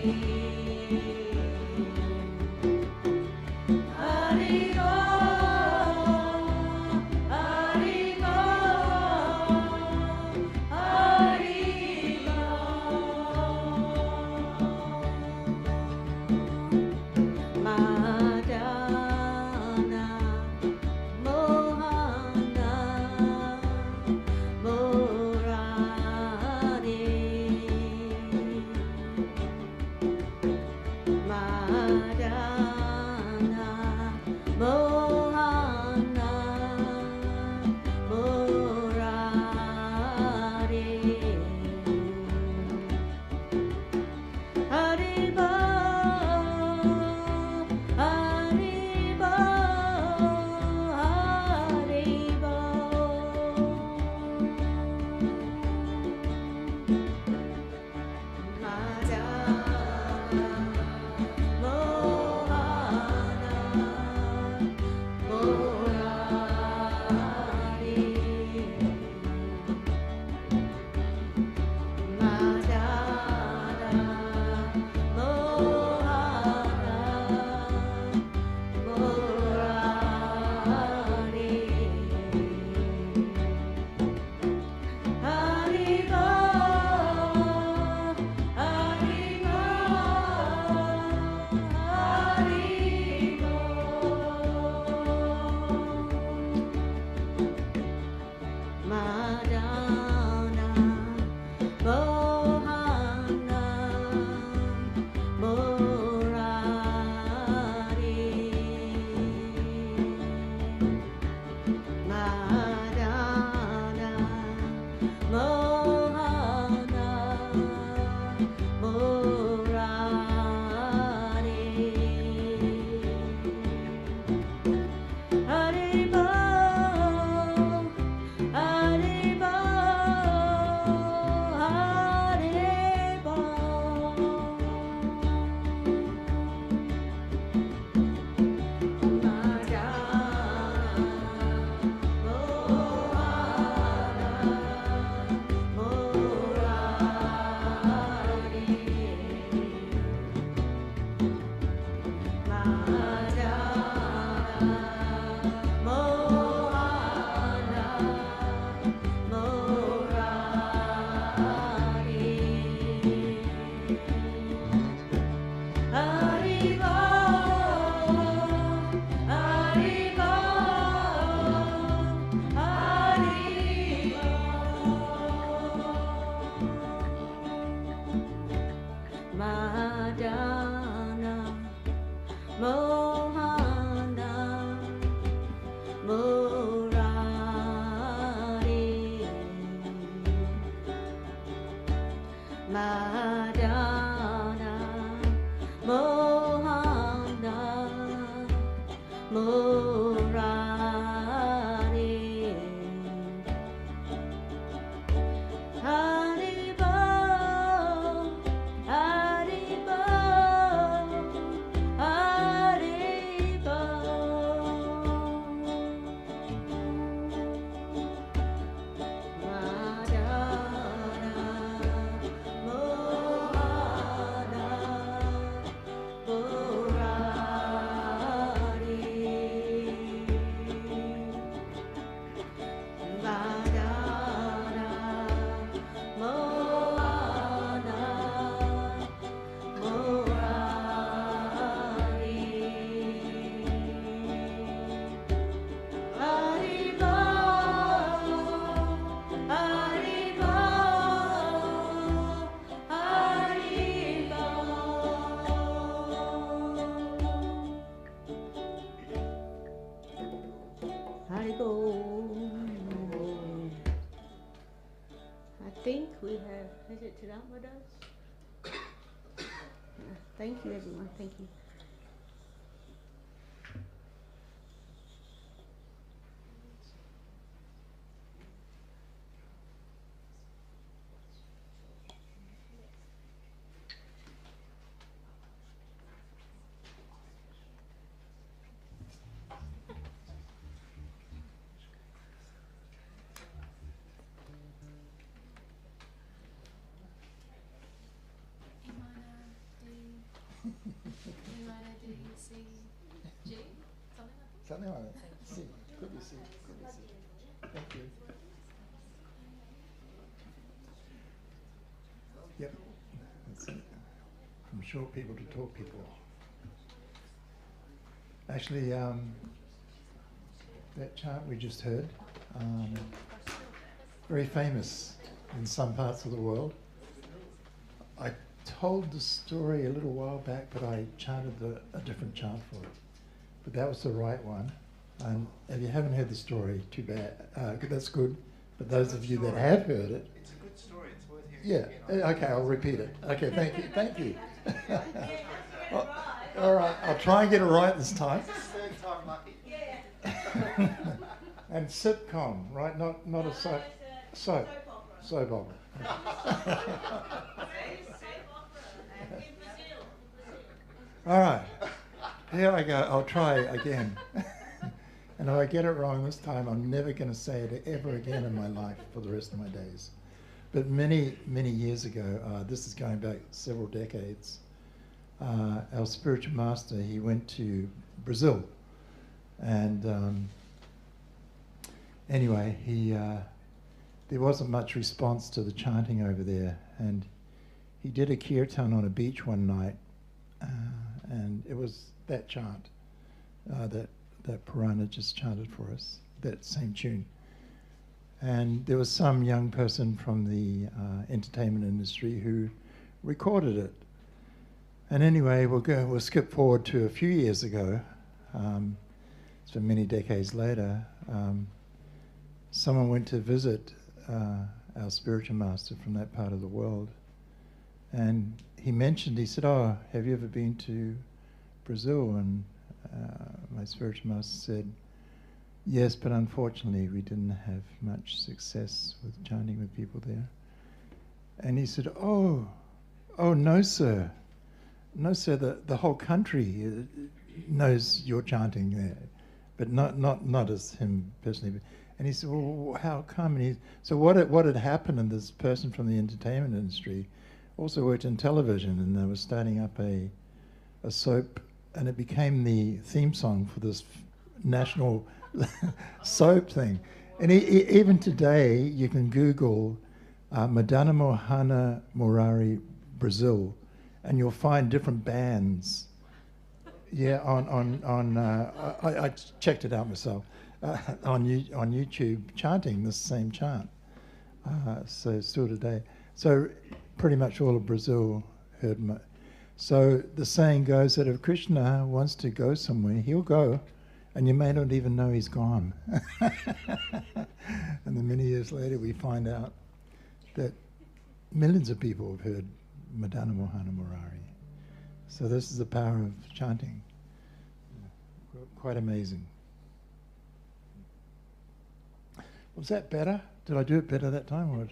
Hari Madana, Mohana, Murari, Madana, Mohana, Murari, Haribo, Haribo, Haribo. I think we have, is it to that with us? Thank you everyone, thank you. Something like that. C. Could be C. Could be C. Thank you. Yep. That's it. From short people to talk people. Actually, that chant we just heard, very famous in some parts of the world. I told the story a little while back, but I chanted a different chant for it. But that was the right one. And if you haven't heard the story, too bad. That's good. But those of you that have heard it, it's a good story. It's worth hearing. Yeah. Okay, I'll repeat it. Okay, thank you. Thank you. All right, I'll try and get it right this time. Third time lucky. And sitcom, right? Not a soap opera. All right. Here I go. I'll try again. And if I get it wrong this time, I'm never going to say it ever again in my life for the rest of my days. But many, many years ago, this is going back several decades, our spiritual master, he went to Brazil. And anyway, there wasn't much response to the chanting over there. And he did a kirtan on a beach one night, and it was that chant that Purana just chanted for us, that same tune. And there was some young person from the entertainment industry who recorded it. And anyway, we'll skip forward to a few years ago, so many decades later. Someone went to visit our spiritual master from that part of the world, and he said, "Oh, have you ever been to Brazil?" And my spiritual master said, "Yes, but unfortunately we didn't have much success with chanting with people there." And he said, oh no sir, the whole country knows you're chanting there, but not as him personally." And he said, "Well, how come?" And so what had happened, and this person from the entertainment industry also worked in television, and they were starting up a soap, and it became the theme song for this national soap thing. And even today, you can Google Madana Mohana Murari Brazil, and you'll find different bands. Yeah, I checked it out myself on YouTube, chanting this same chant. So still today. So pretty much all of Brazil heard So the saying goes that if Krishna wants to go somewhere, he'll go, and you may not even know he's gone. And then many years later we find out that millions of people have heard Madana Mohana Murari. So this is the power of chanting. Quite amazing. Was that better? Did I do it better that time? Or?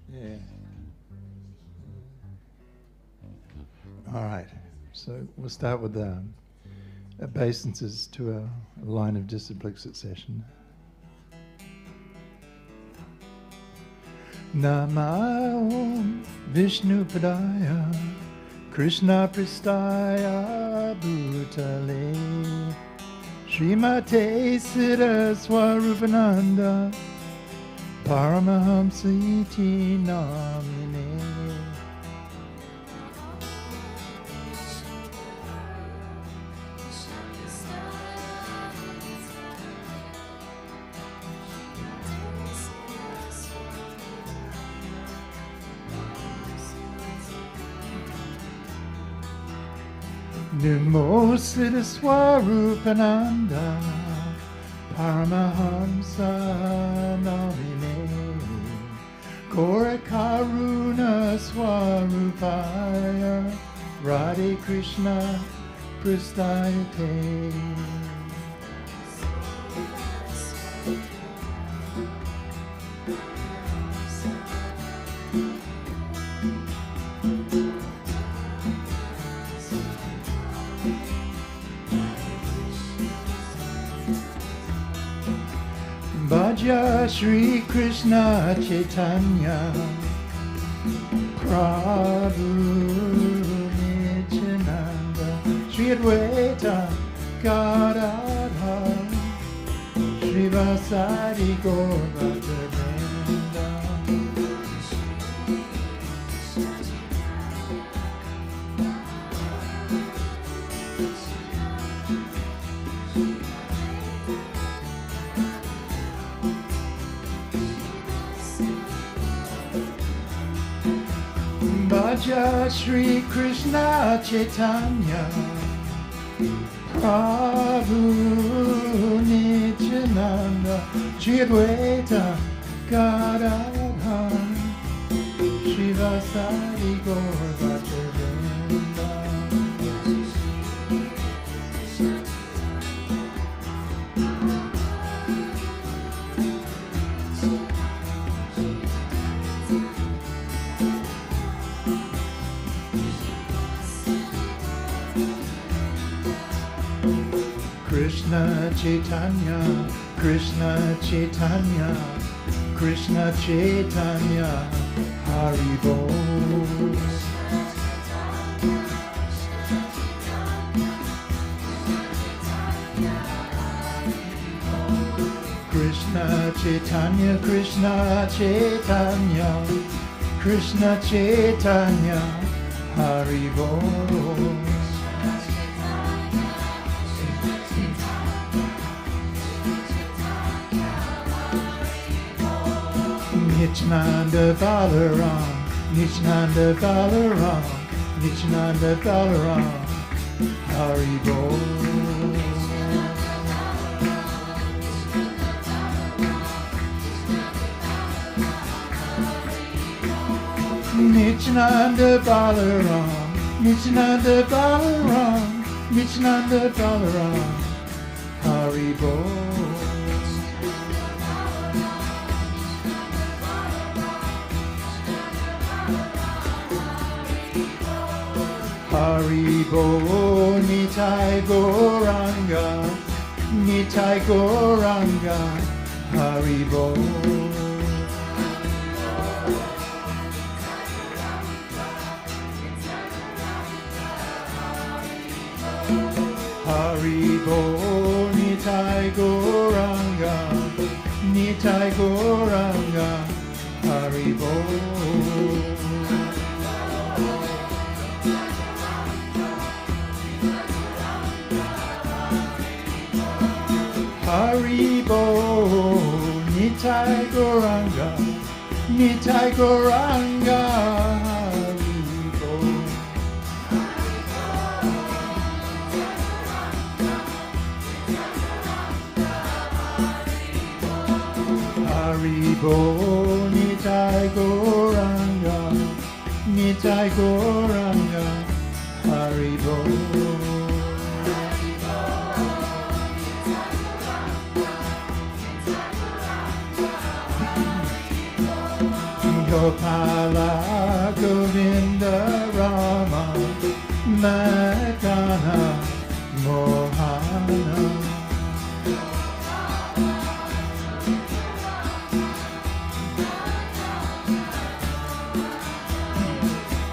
Yeah. All right. So we'll start with obeisances to a line of disciplic succession. Nama Vishnu Padaya Krishna Pristaya Bhutale Srimate Siddha Swarupananda Paramahamsa iti namine. Namo Siddha Swarupananda Paramahamsa namine Gora Karuna Swarupaya Radhe Krishna Prastayate. Bhaja Shri Krishna Chaitanya Prabhu Nityananda Shri Advaita Gadadhar Shri Vasadi Gaurabhadravinda. Bhaja Shri Krishna Chaitanya Prabhu Nityananda Shri Advaita Gadadhar Shri Vasadi Gaurabhadravinda. Krishna Chaitanya, Krishna Chaitanya, Krishna Chaitanya, Haribo. Krishna Chaitanya, Krishna Chaitanya, Krishna Chaitanya, Haribo. Nityananda Balaram, Nityananda Balaram, Nityananda Balaram, Haribo. Nityananda Balaram, Nityananda Balaram, Nityananda Balaram, Haribo. Haribo, Nitai Goranga, Nitai Goranga, Haribo. Haribo, Nitai Goranga, Nitai Gauranga Haribo. Haribo, Nitai Gauranga, Nitai Gauranga, Haribo. Haribo, Nitai Gauranga, Nitai Gauranga, Haribo. Gokula Govinda Rama Madana Mohana.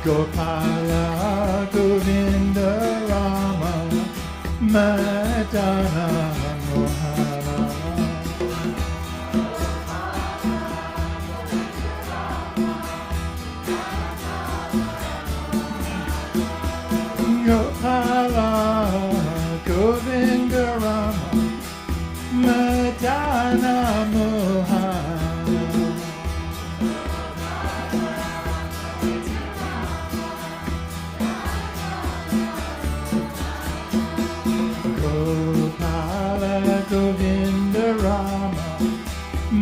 Gokula Govinda Rama Madana Mohana. Gokula Govinda Rama Madana Mohana. Gokula Govinda Rama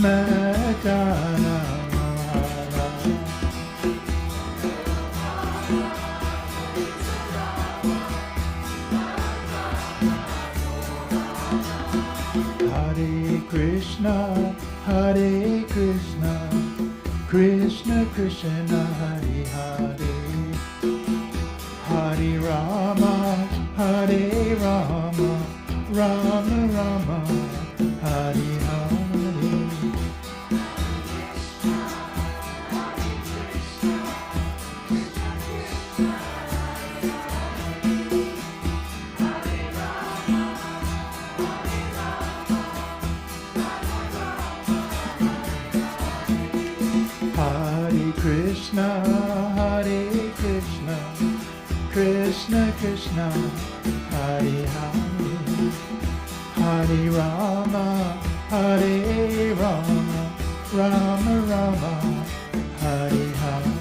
Madana Mohana. Hare Krishna, Hare Krishna, Krishna Krishna, Hare Hare, Hare Rama, Hare Rama, Rama Rama, Hare Hare. Hare Krishna, Hare Krishna, Krishna Krishna, Hare Hare, Hare Rama, Hare Rama, Rama Rama, Hare Hare.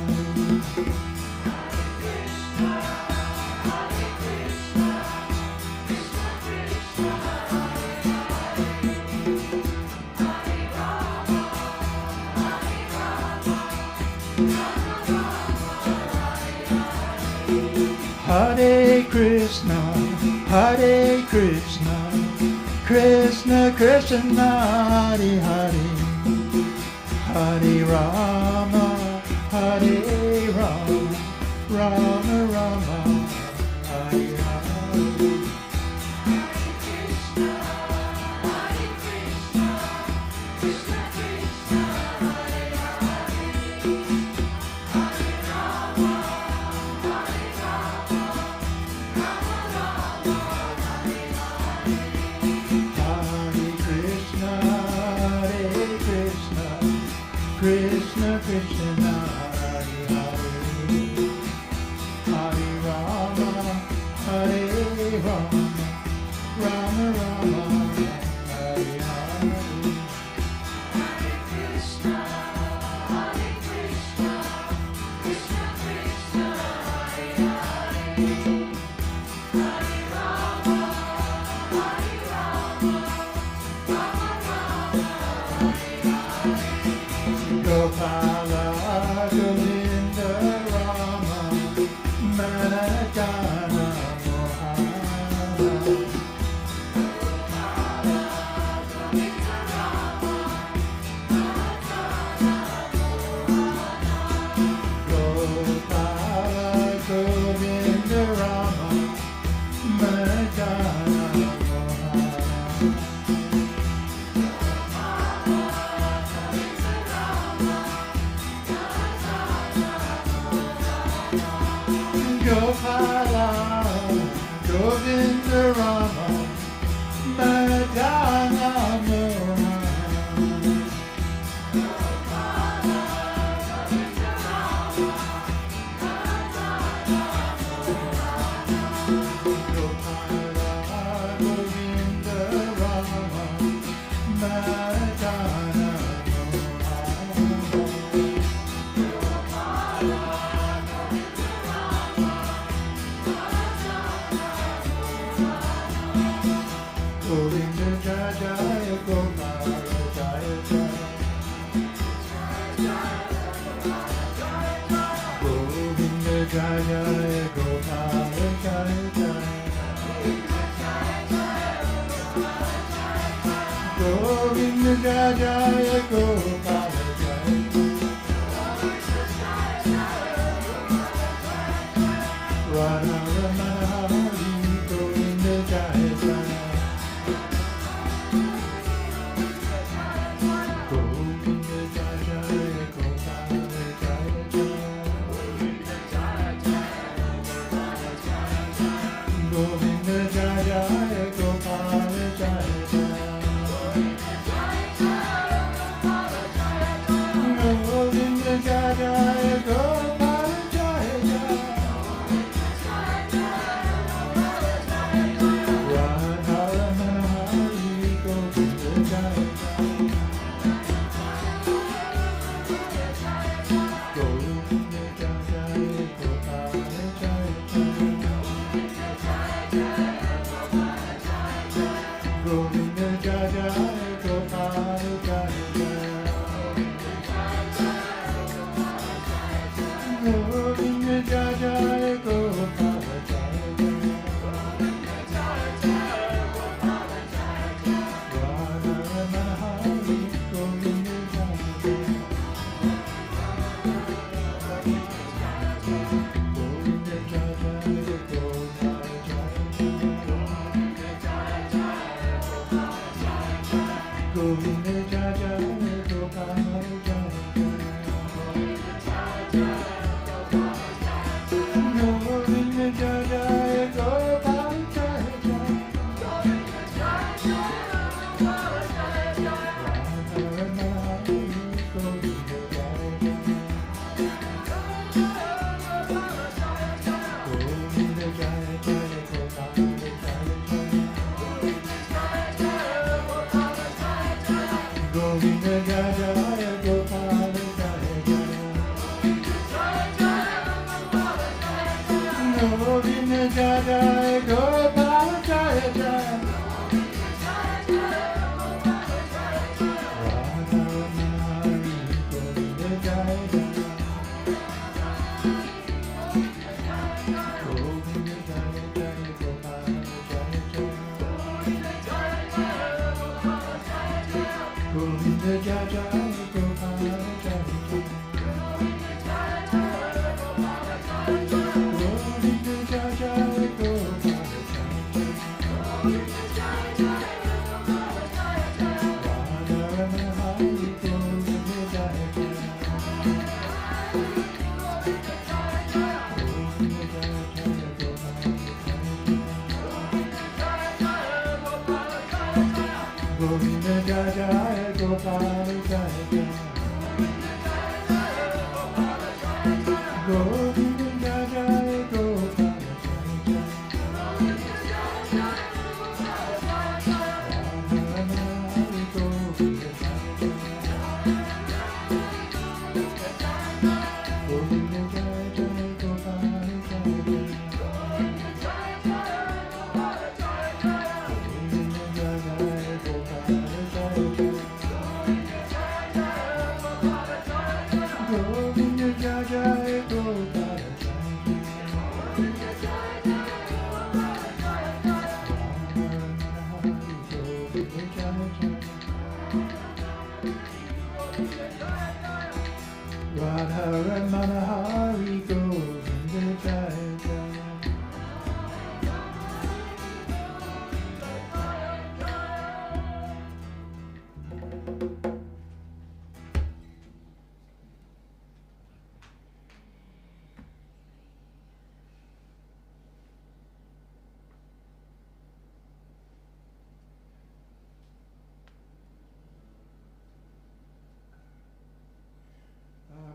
Hare Krishna, Hare Krishna, Krishna Krishna, Hare Hare, Hare Rama, Hare Rama, Rama Rama, Hare Hare. Krishna Krishna, Hare Hare, Hare Rama, Hare Rama, Rama Rama, Hare Hare. Hare Krishna, Hare Krishna, Krishna Krishna, Hare Hare, Hare Rama, Hare Rama, Rama Rama, Hare Hare. Gokula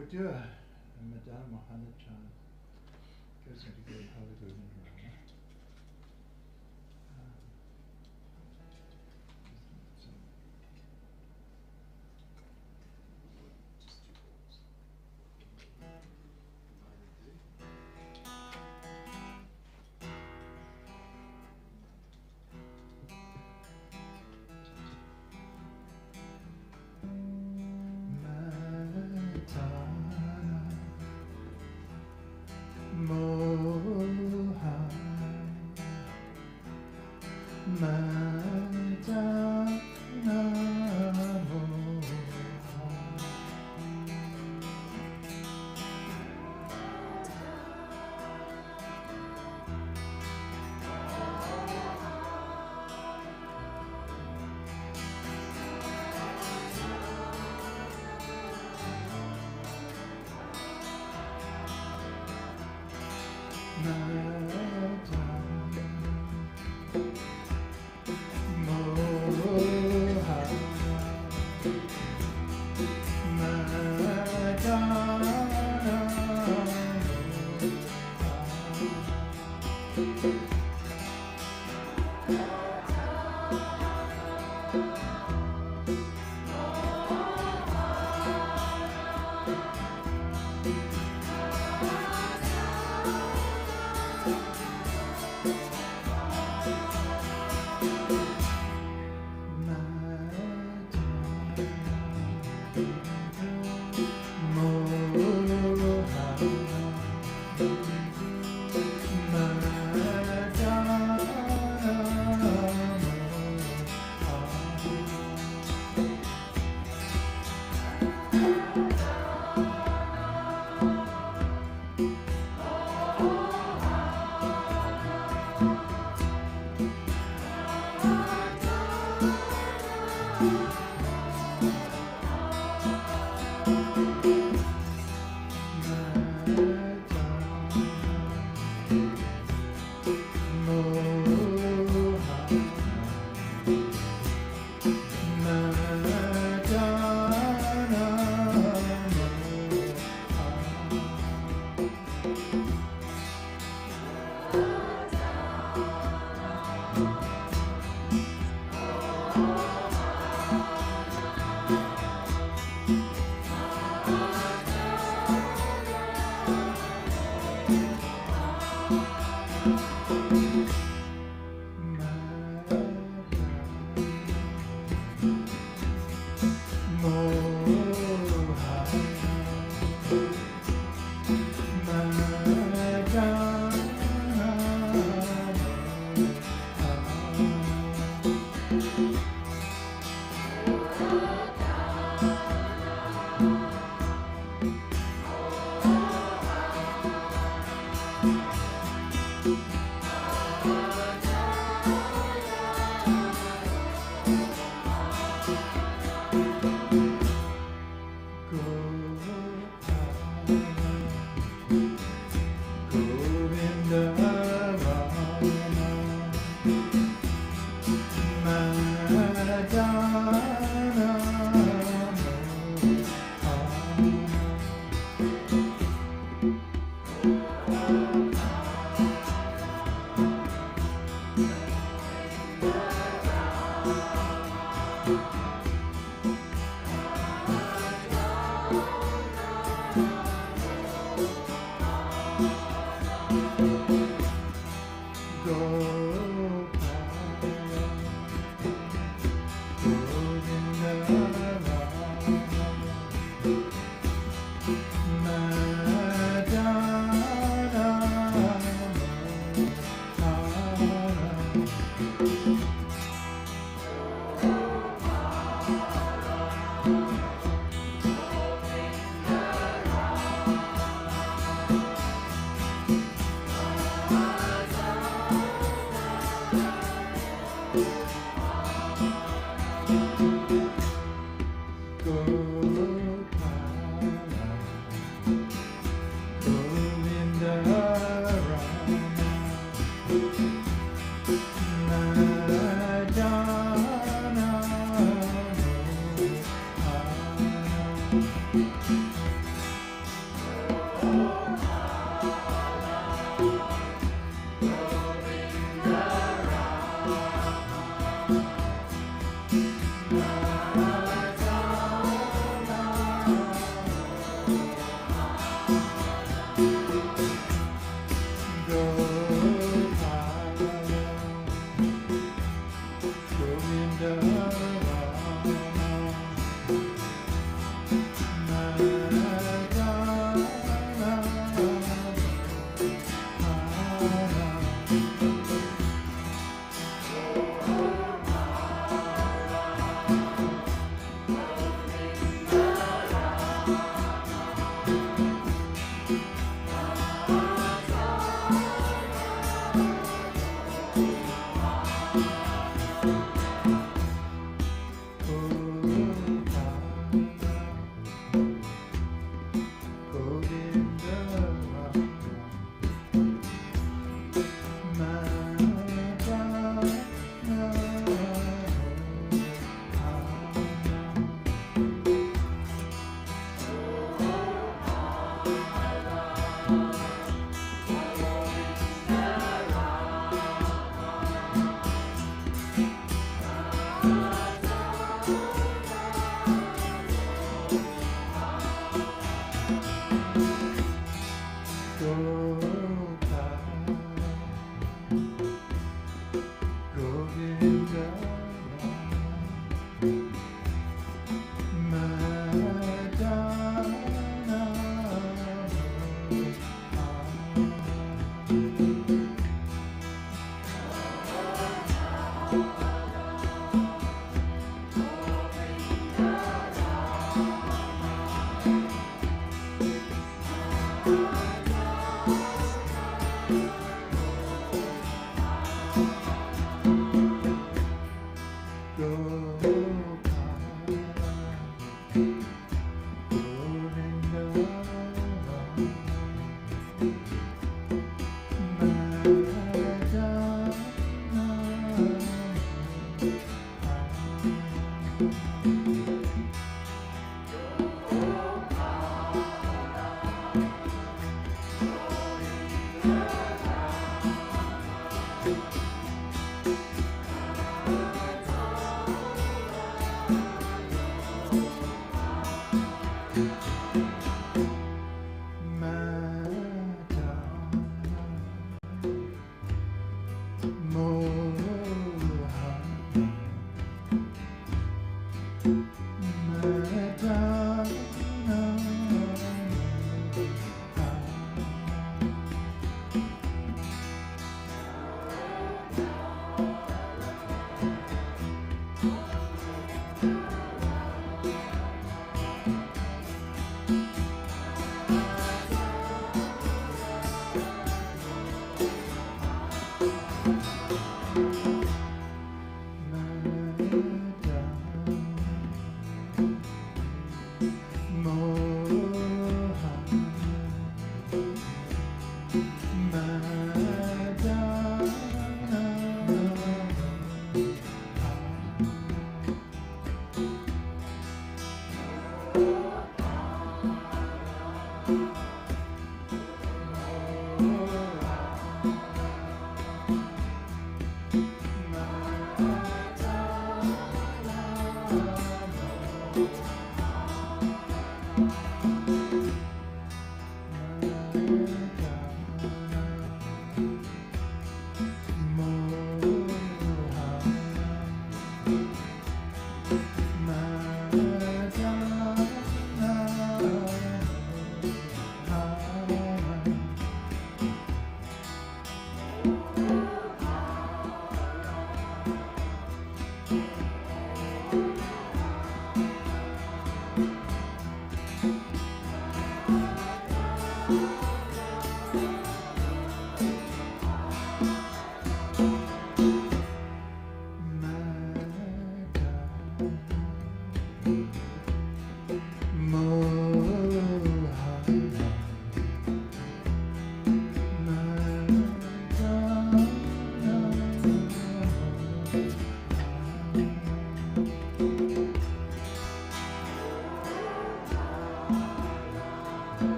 We'll do a Madonna Mohammed chant. Goes into good Hallelujah.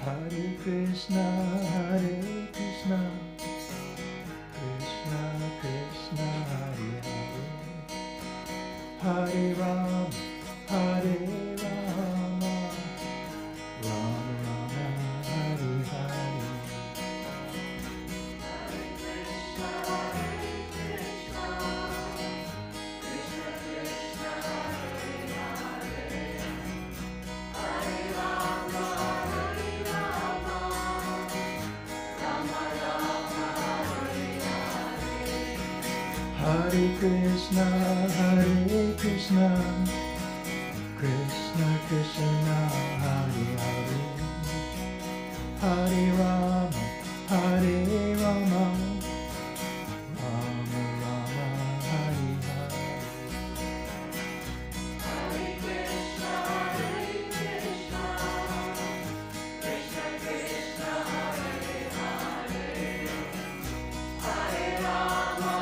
Hare Krishna, Hare Krishna, Krishna Krishna, Hare Hare, Hare Rama, Hare Rama, Rama Rama, Hare Hare. Hare Krishna, Hare Krishna, Krishna Krishna, Hare Hare, Hare Rama, Hare Rama, Rama Rama, Hare Hare. Hare Krishna, Hare Krishna, Krishna Krishna, Hare Hare, Hare Rama,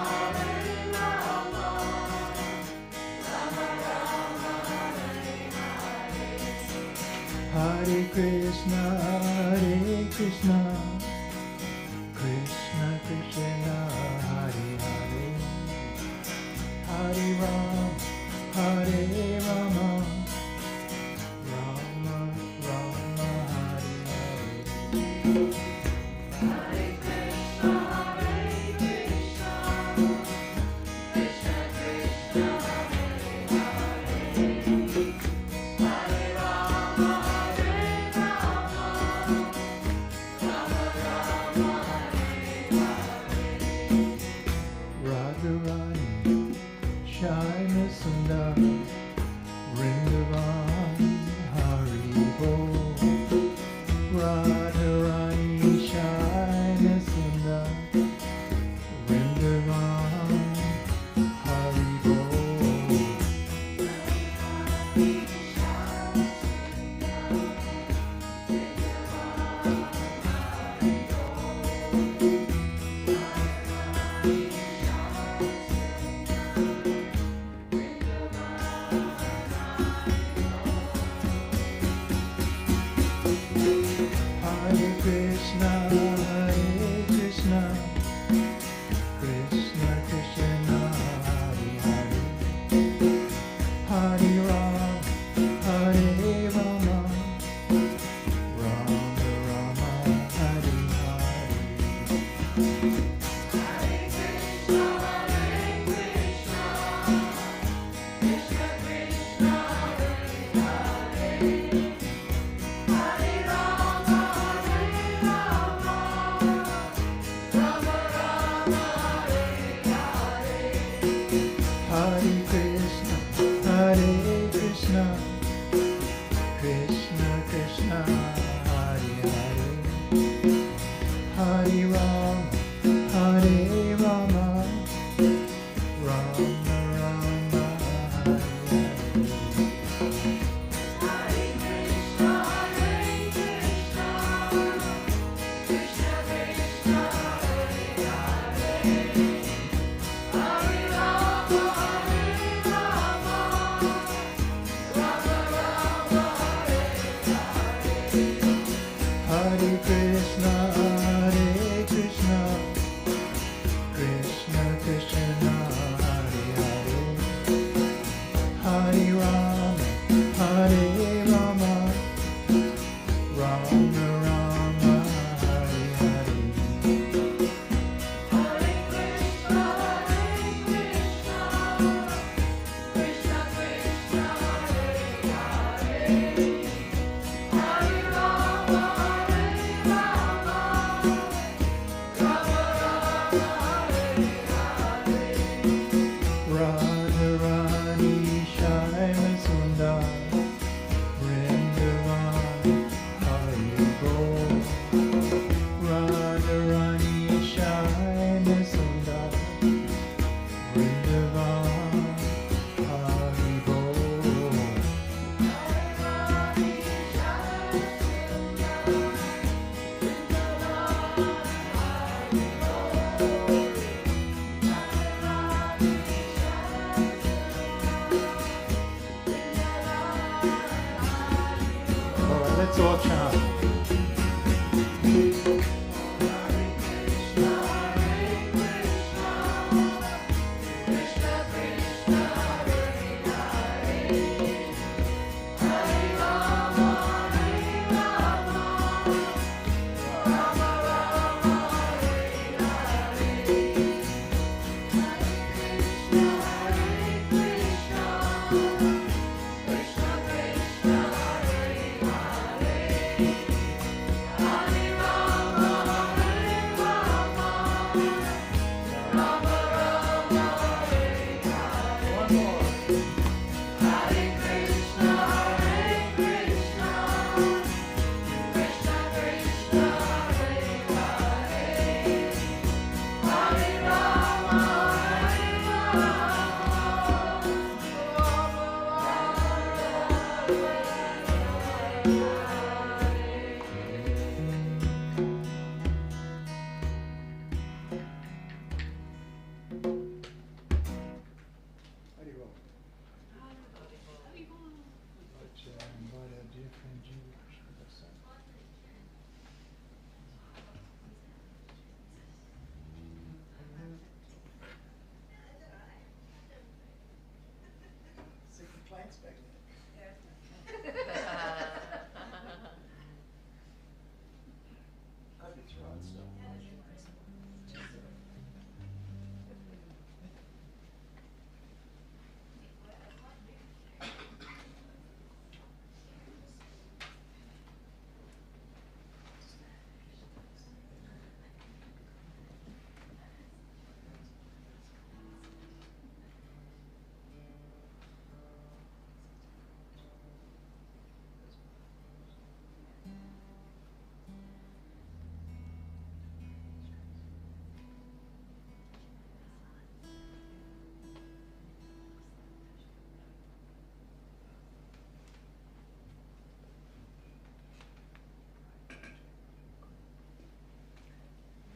Hare Krishna, Hare Krishna, Krishna Krishna, Hare Hare, Hare Rama, Hare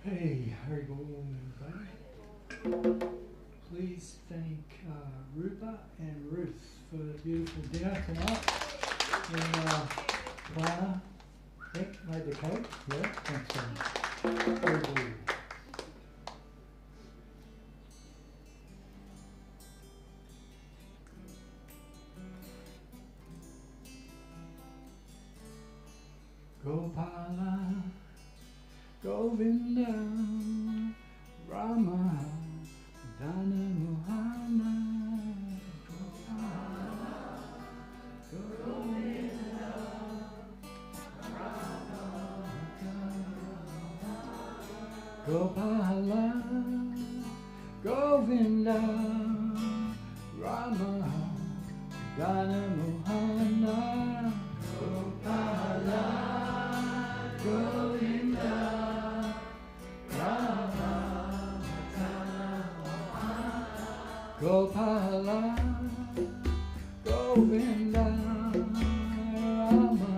Hey, Hari Bol, everybody. Please thank Rupa and Ruth for the beautiful dinner tonight. And Clara, I think, made the cake. Yeah, thanks so much. Hari Bol. Gopala, Govinda, Rama, Dana Mohana, Gopala, Govinda, Rama, Gopala, Govinda, Rama, Dana Mohana, Gopala, Govinda, Rama, Gopala, Govinda, Rama,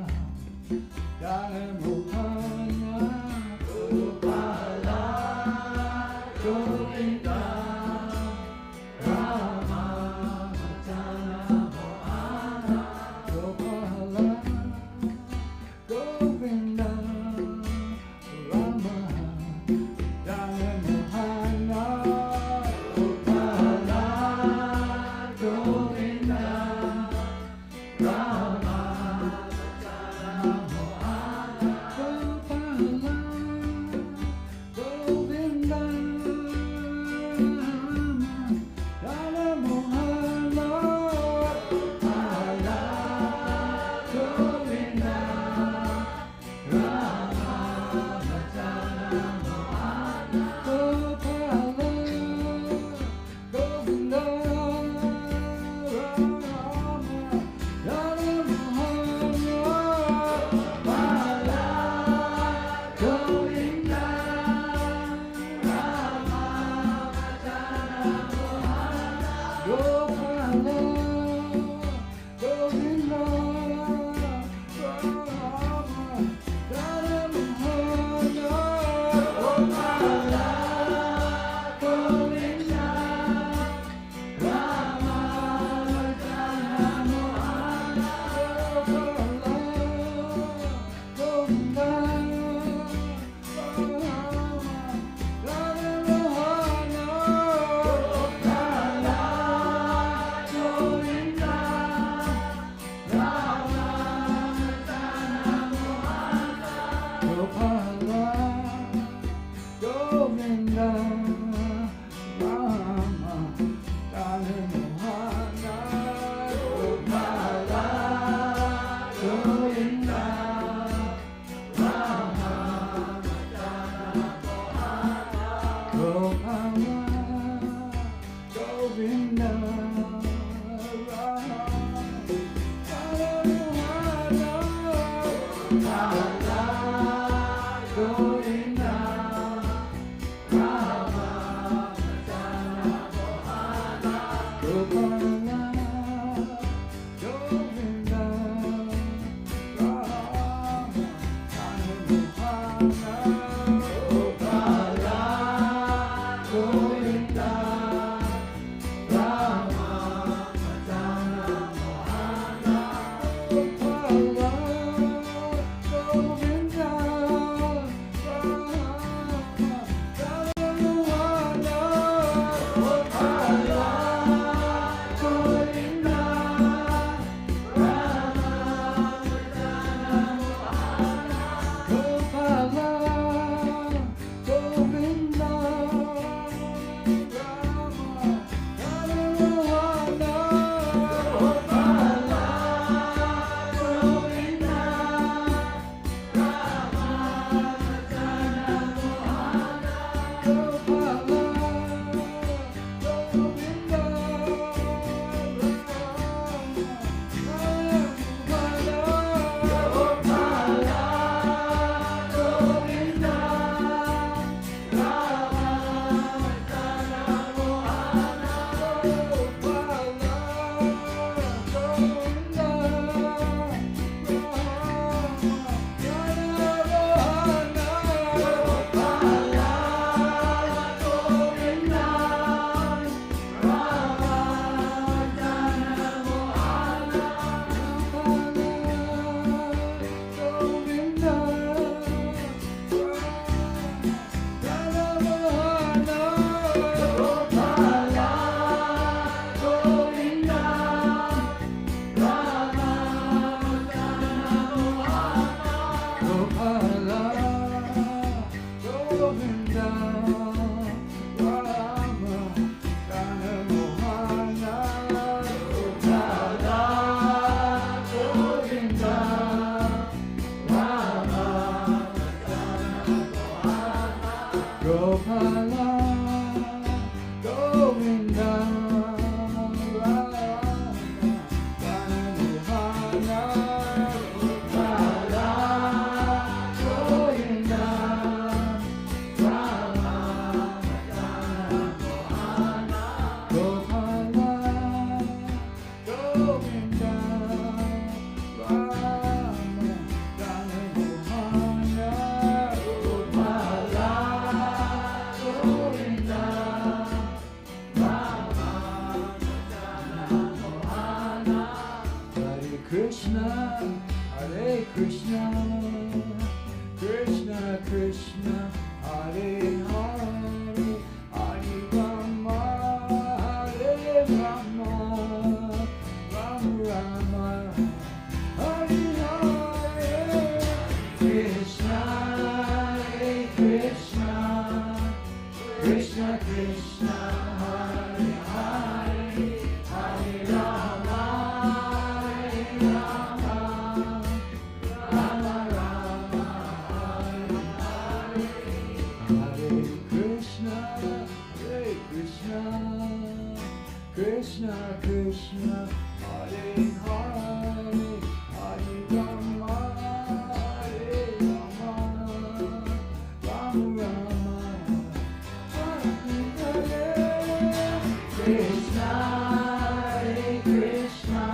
Dana Mohana, Gopala, Govinda, Rama, Dana Mohana, Gopala, Govinda, Rama, Dana Mohana, Gopala, Govinda, Krishna, Hare Krishna, Krishna Krishna, Hare Hare, Hare Rama, Hare Rama, Rama Rama, Hare Hare, Krishna, Hare Krishna, Krishna Krishna, Hare Hare, Hare Rama, Hare Rama, Rama Rama, Hare Hare, Hare Krishna, Hare Krishna, Krishna Krishna, Hare Hare, Hare Rama, Hare Rama, Rama Rama, Hare Hare, Krishna, Hare Krishna,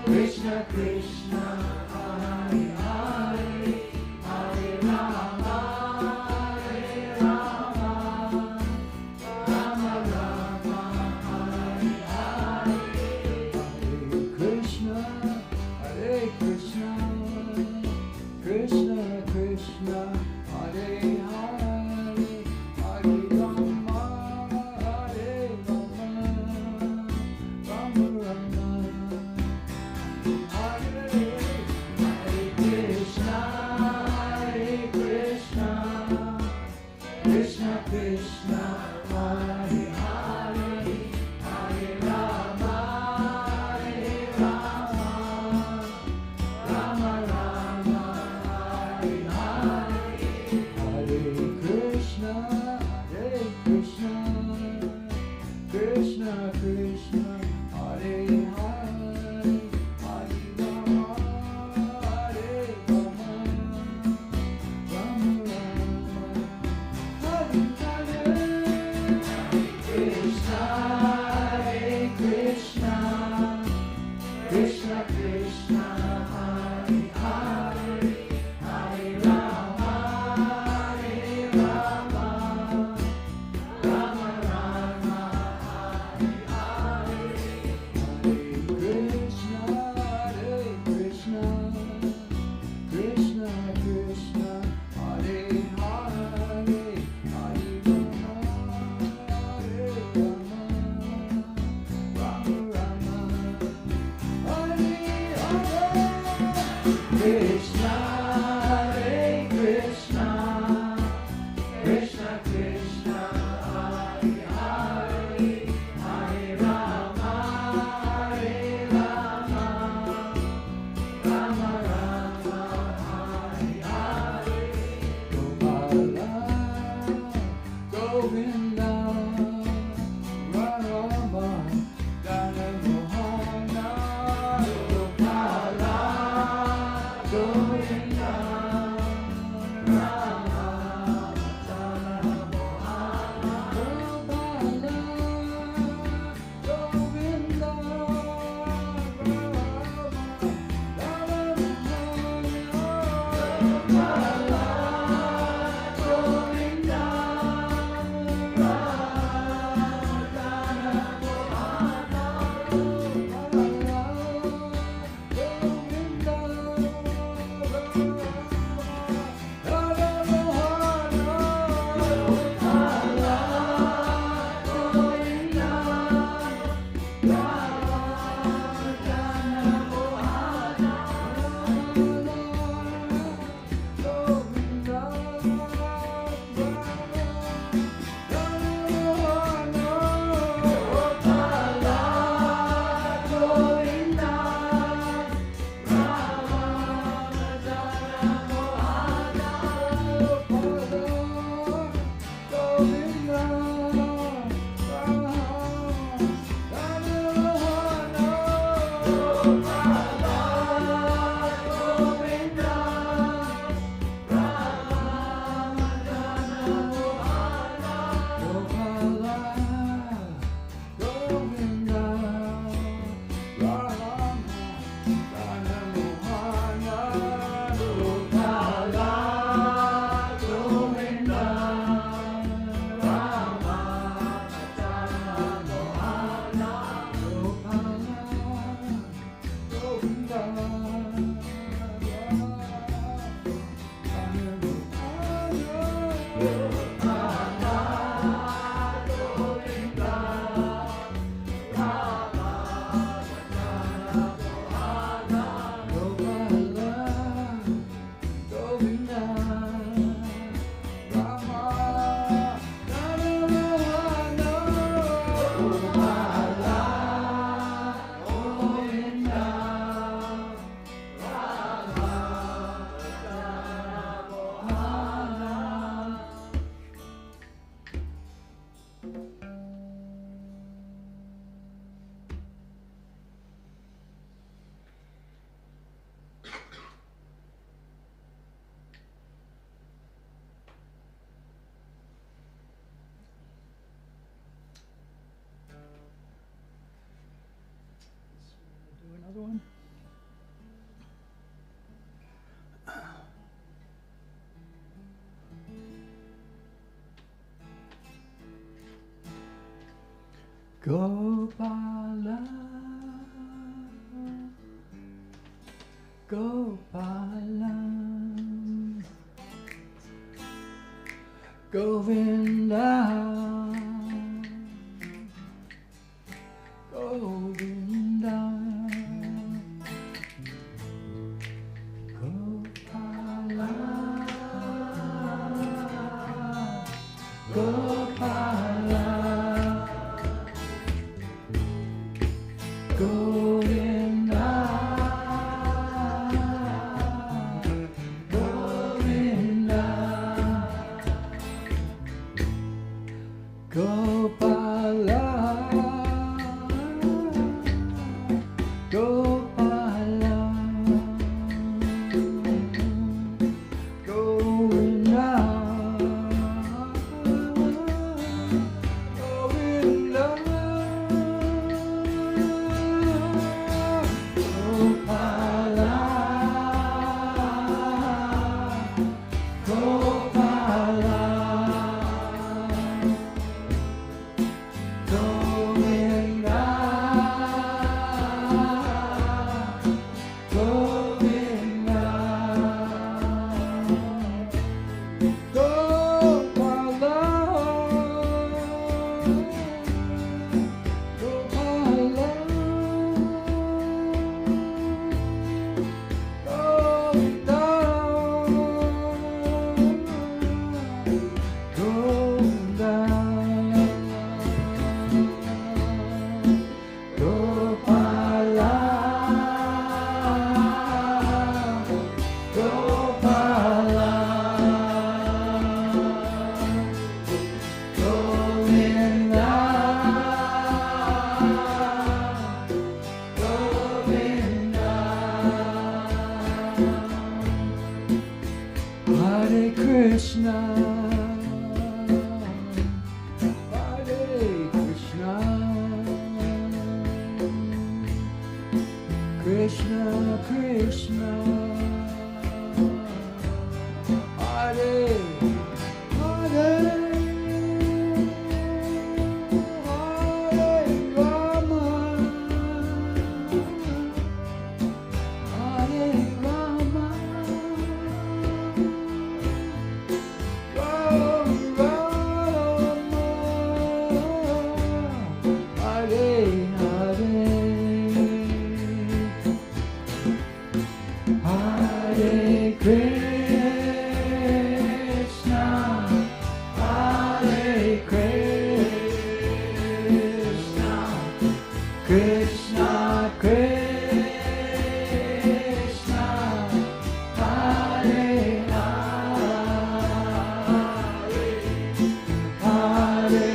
Krishna Krishna, Hare Hare, Hare Rama, Hare Rama, Rama Rama, Hare Hare, Hare Krishna, Hare Krishna, Krishna Krishna, Hare Hare, Hare Rama, Hare Rama, Rama Rama, Hare Hare Krishna, Hare Krishna, Krishna Krishna, Hare Hare, Hare Rama, Hare Rama, Rama Rama, Hare Hare, Hare Krishna, Hare Krishna, Krishna Krishna, Hare Hare, Hare Rama, Hare Rama, Rama Rama, Hare Hare, Krishna, Hare Krishna, Krishna Krishna, Hare Hare, Hare Rama, Hare Rama, Rama Rama, Hare Hare, Hare Krishna, Hare Krishna, Krishna Krishna, Hare Hare, Hare Rama, Hare Rama, Rama Rama, Hare Hare, Krishna, Hare Krishna, Krishna Krishna, Hare Hare, Hare Rama, Hare Rama, Rama Rama, Hare Hare, Gokula, Govinda, Rama, Dana Mohana, Gokula, Govinda. Another one. Gopala, Gopala, Govinda, Govinda. Gopala, Govinda, Govinda, Gopala, Gopala, Govinda. Hare Krishna, Hare Krishna, Krishna Krishna, Hare Hare, Hare Rama, Hare Rama. Hare Krishna, Hare Krishna, Krishna Krishna, Hare Hare, Hare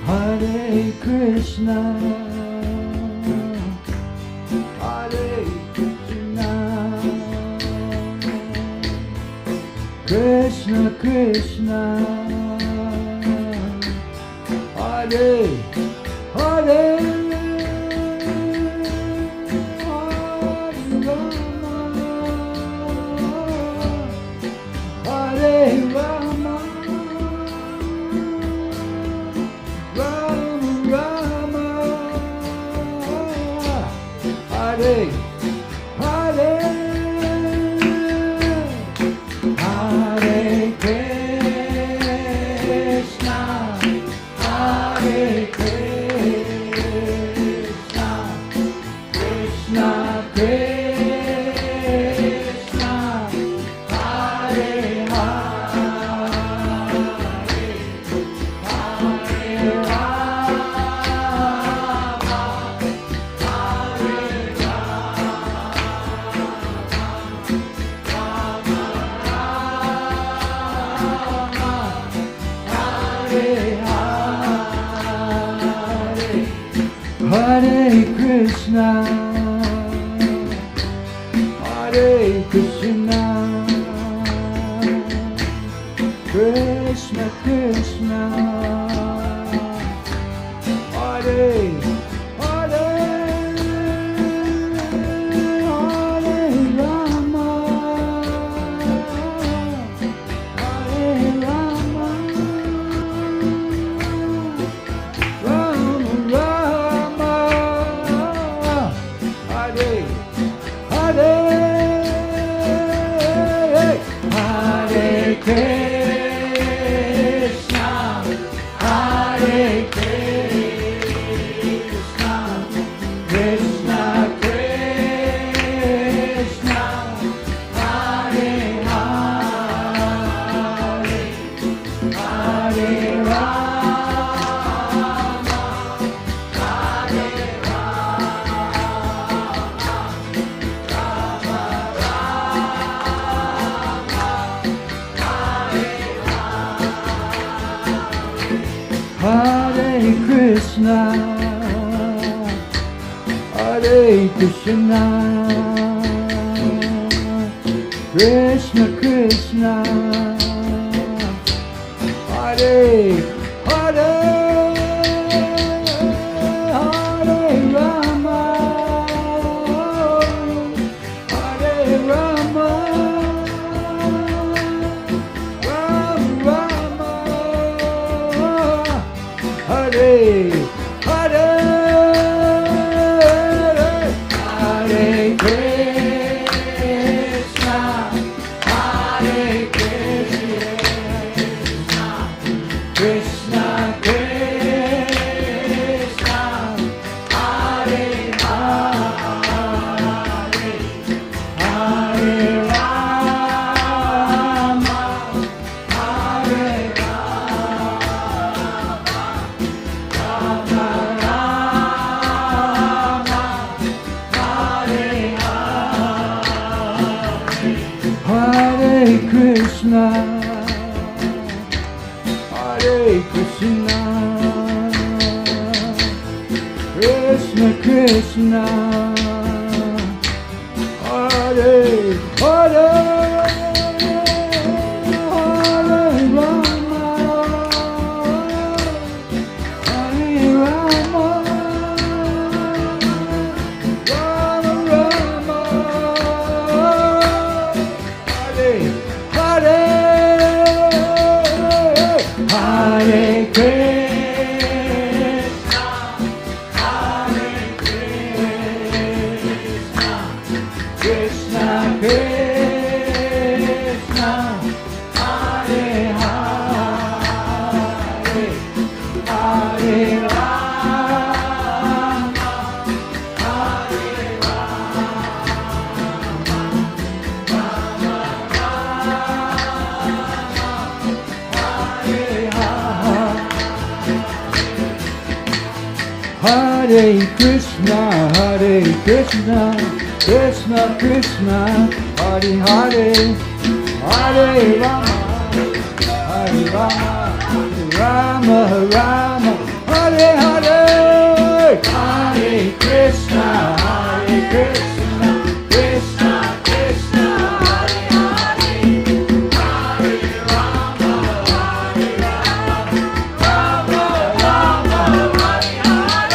Hare Krishna, Hare Krishna, Krishna Krishna, Hare Hare Krishna, Hare Krishna, Krishna Krishna, Hare Hare, Hare Rama, Hare Rama, Rama Rama, Hare Hare, Hare Krishna, Hare Krishna, Krishna Krishna, Hare Hare, Hare Rama, Hare Hare Krishna, Hare Krishna, Krishna Krishna, Hare Hare, Hare Rama, Hare Rama, Rama Rama, Hare Hare, Hare Krishna, Hare Krishna, Krishna Krishna, Hare Hare, Hare Rama, Hare Hare Krishna, Hare Krishna, Krishna Krishna, Hare Hare, Hare Rama, Hare Rama, Rama Rama, Hare Hare, Hare Krishna, Hare Krishna, Krishna Krishna, Hare Hare, Hare Rama, Hare Hare Krishna, Hare Krishna, Krishna Krishna, Hare Hare, Hare Rama, Hare Rama, Rama Rama, Hare Hare, Hare Krishna, Hare Krishna, Krishna Krishna, Hare Hare, Hare Rama, Hare Rama, Rama Rama, Hare Hare.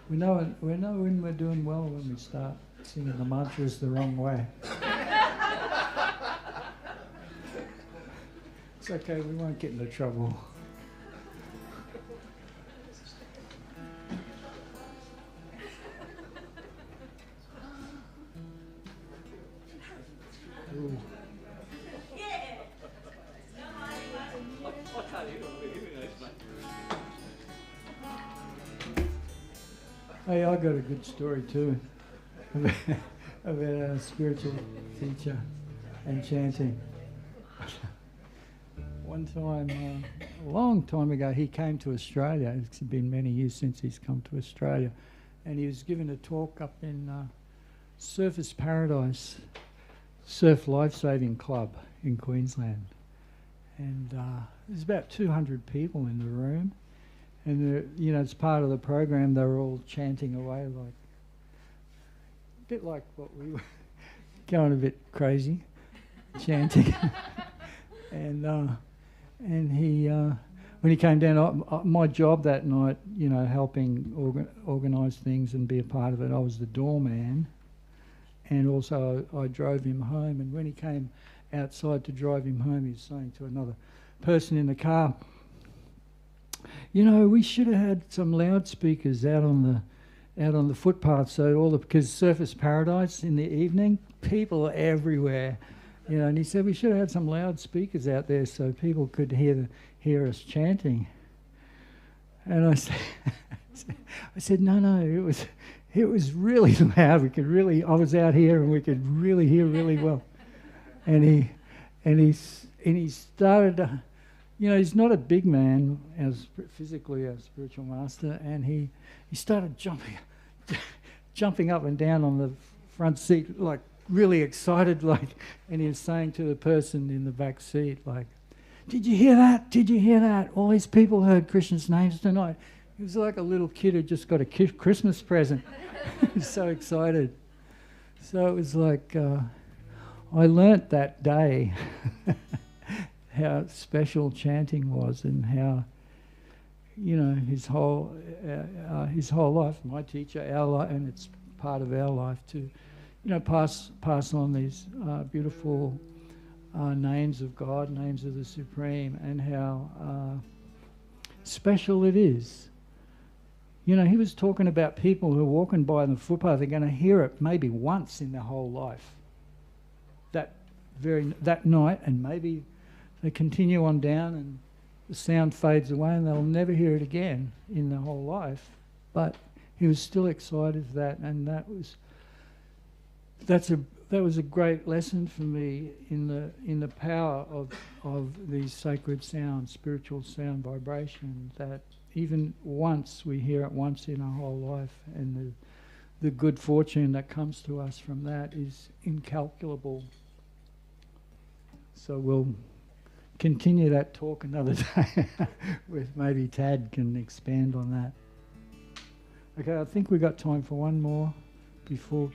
We know when we're doing well when we start singing the mantras the wrong way. It's okay, we won't get into trouble. Ooh. Hey, I got a good story too about our spiritual teacher and chanting. One time, a long time ago, he came to Australia. It's been many years since he's come to Australia, and he was giving a talk up in Surfers Paradise Surf Lifesaving Club in Queensland, and there's about 200 people in the room. And, you know, as part of the program, they were all chanting away, like, a bit like what we were going a bit crazy, chanting. And he, when he came down, my job that night, you know, helping organise things and be a part of it, I was the doorman. And also I drove him home. And when he came outside to drive him home, he was saying to another person in the car, you know, we should have had some loudspeakers out on the footpath, so because Surfers Paradise in the evening, people are everywhere, you know. And he said we should have had some loudspeakers out there so people could hear us chanting. And I said no, it was really loud. I was out here and we could really hear really well. And he started. You know, he's not a big man as physically as spiritual master, and he started jumping up and down on the front seat, like really excited, like, and he was saying to the person in the back seat, like, did you hear that? Did you hear that? All these people heard Krishna's names tonight. He was like a little kid who just got a Christmas present. He was so excited. So it was like, I learnt that day how special chanting was, and how, you know, his whole life, my teacher, our life, and it's part of our life to, you know, pass on these beautiful names of God, names of the Supreme, and how special it is. You know, he was talking about people who are walking by on the footpath, they're going to hear it maybe once in their whole life. That night, and maybe they continue on down and the sound fades away and they'll never hear it again in their whole life. But he was still excited for that, and that was a great lesson for me in the power of these sacred sounds, spiritual sound vibration, that even once, we hear it once in our whole life, and the good fortune that comes to us from that is incalculable. So we'll continue that talk another day with maybe Tad can expand on that. Okay, I think we've got time for one more before...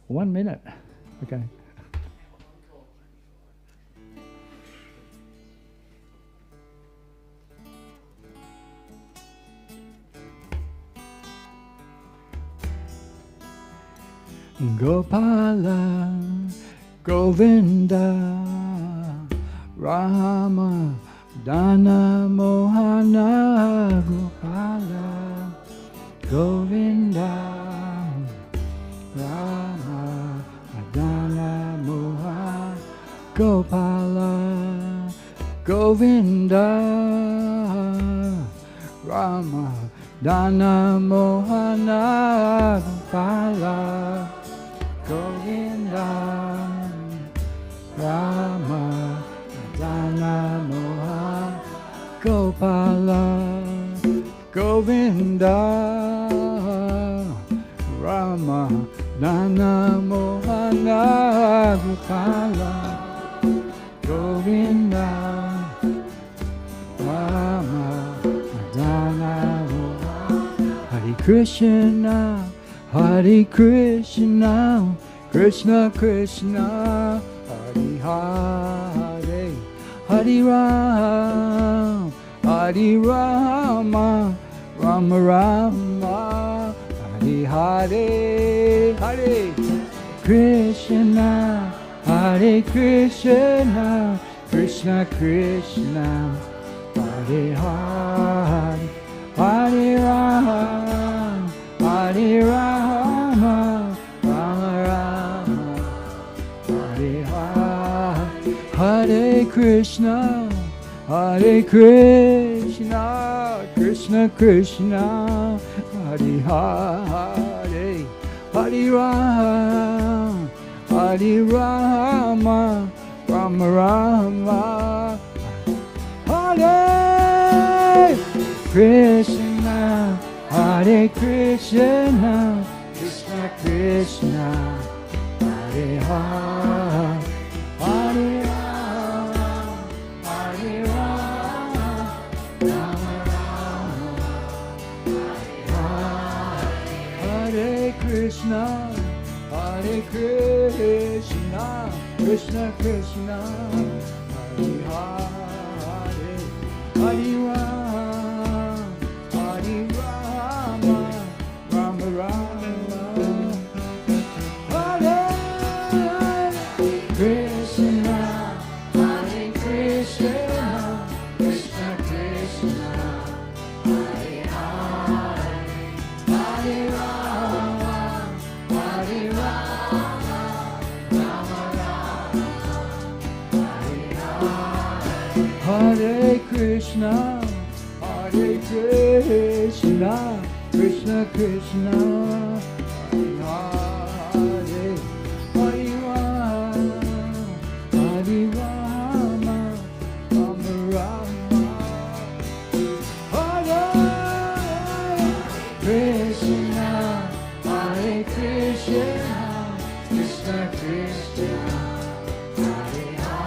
1 minute. Okay. Gopala, Govinda, Rama, Dana, Mohana, Gopala, Govinda, Rama, Dana, Mohana, Gopala, Govinda, Rama, Dana, Mohana, Gopala, Govinda, Rama, Dana, Moha, Gopala, Govinda, Rama, Dana, Mohana, Gopala, Govinda, Rama, Dana, Moha. Hare Krishna, Hare Krishna, Krishna Krishna, Hare Hare, Hare Ram, Hare Rama, Rama Rama, Hare Hare, Hare Krishna, Hare Krishna, Krishna Krishna, Hare Hare, Hare Ram, Hare Rama, Rama Rama, Hare Hare, Hare Krishna, Hare Krishna, Krishna Krishna, Hare Hare, Hare Ram, Hare Rama, Rama Rama, Hare Krishna, Hare Krishna, Krishna Krishna, Hare Hare, Hare Rama, Hare Rama, Rama Rama, Hare Krishna, Hare Krishna, Krishna Krishna, Hare Hare, Hare Rama, Hare Rama, Rama Rama, Hare Krishna, Hare Krishna, Krishna Krishna, Hare Hare, Hare Rama, Hare Rama, Rama Rama, Hare Krishna, Hare Krishna, Krishna Krishna, Hare Hare, Hare Rama, Rama Rama, Hare Krishna, Hare Krishna, Krishna Krishna, Hare Hare.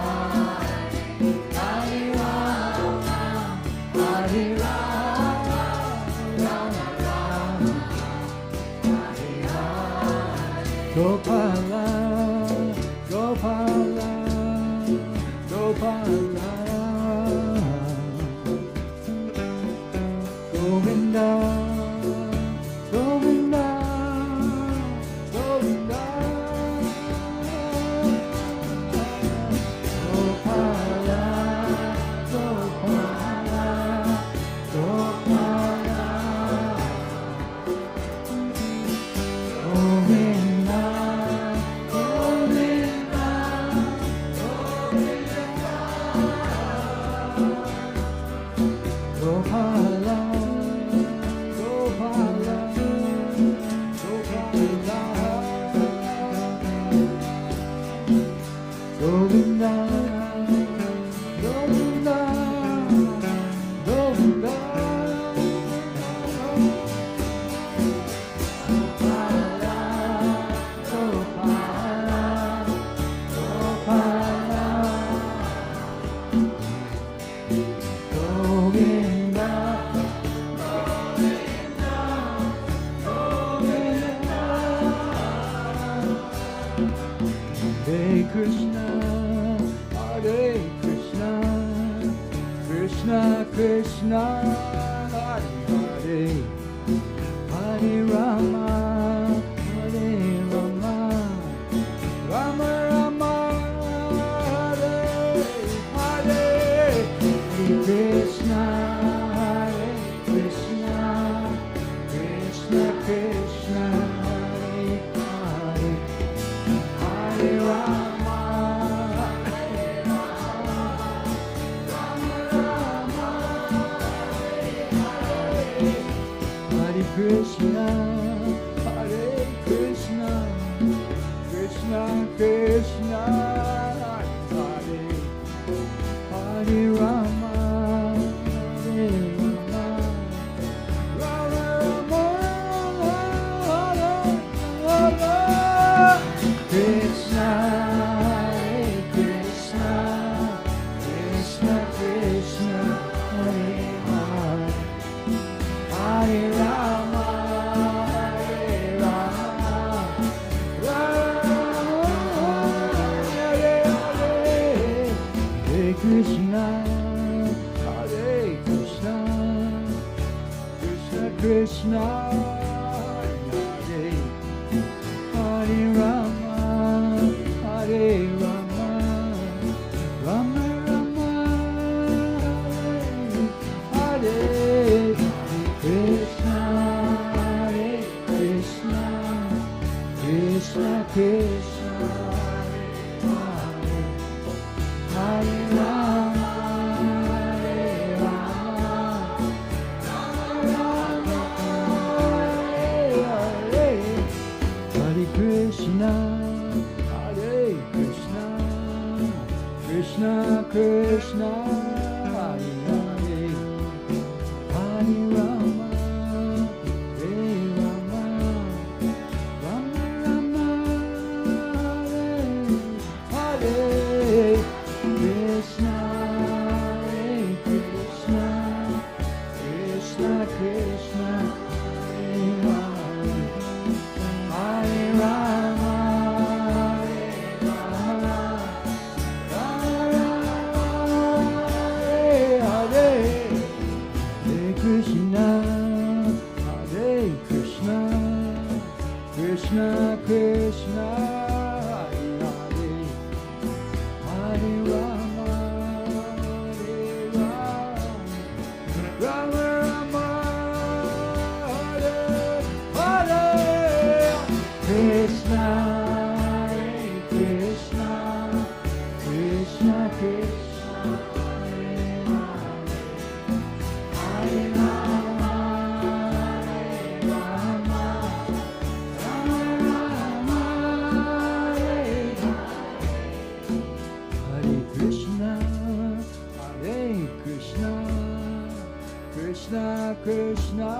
Krishna,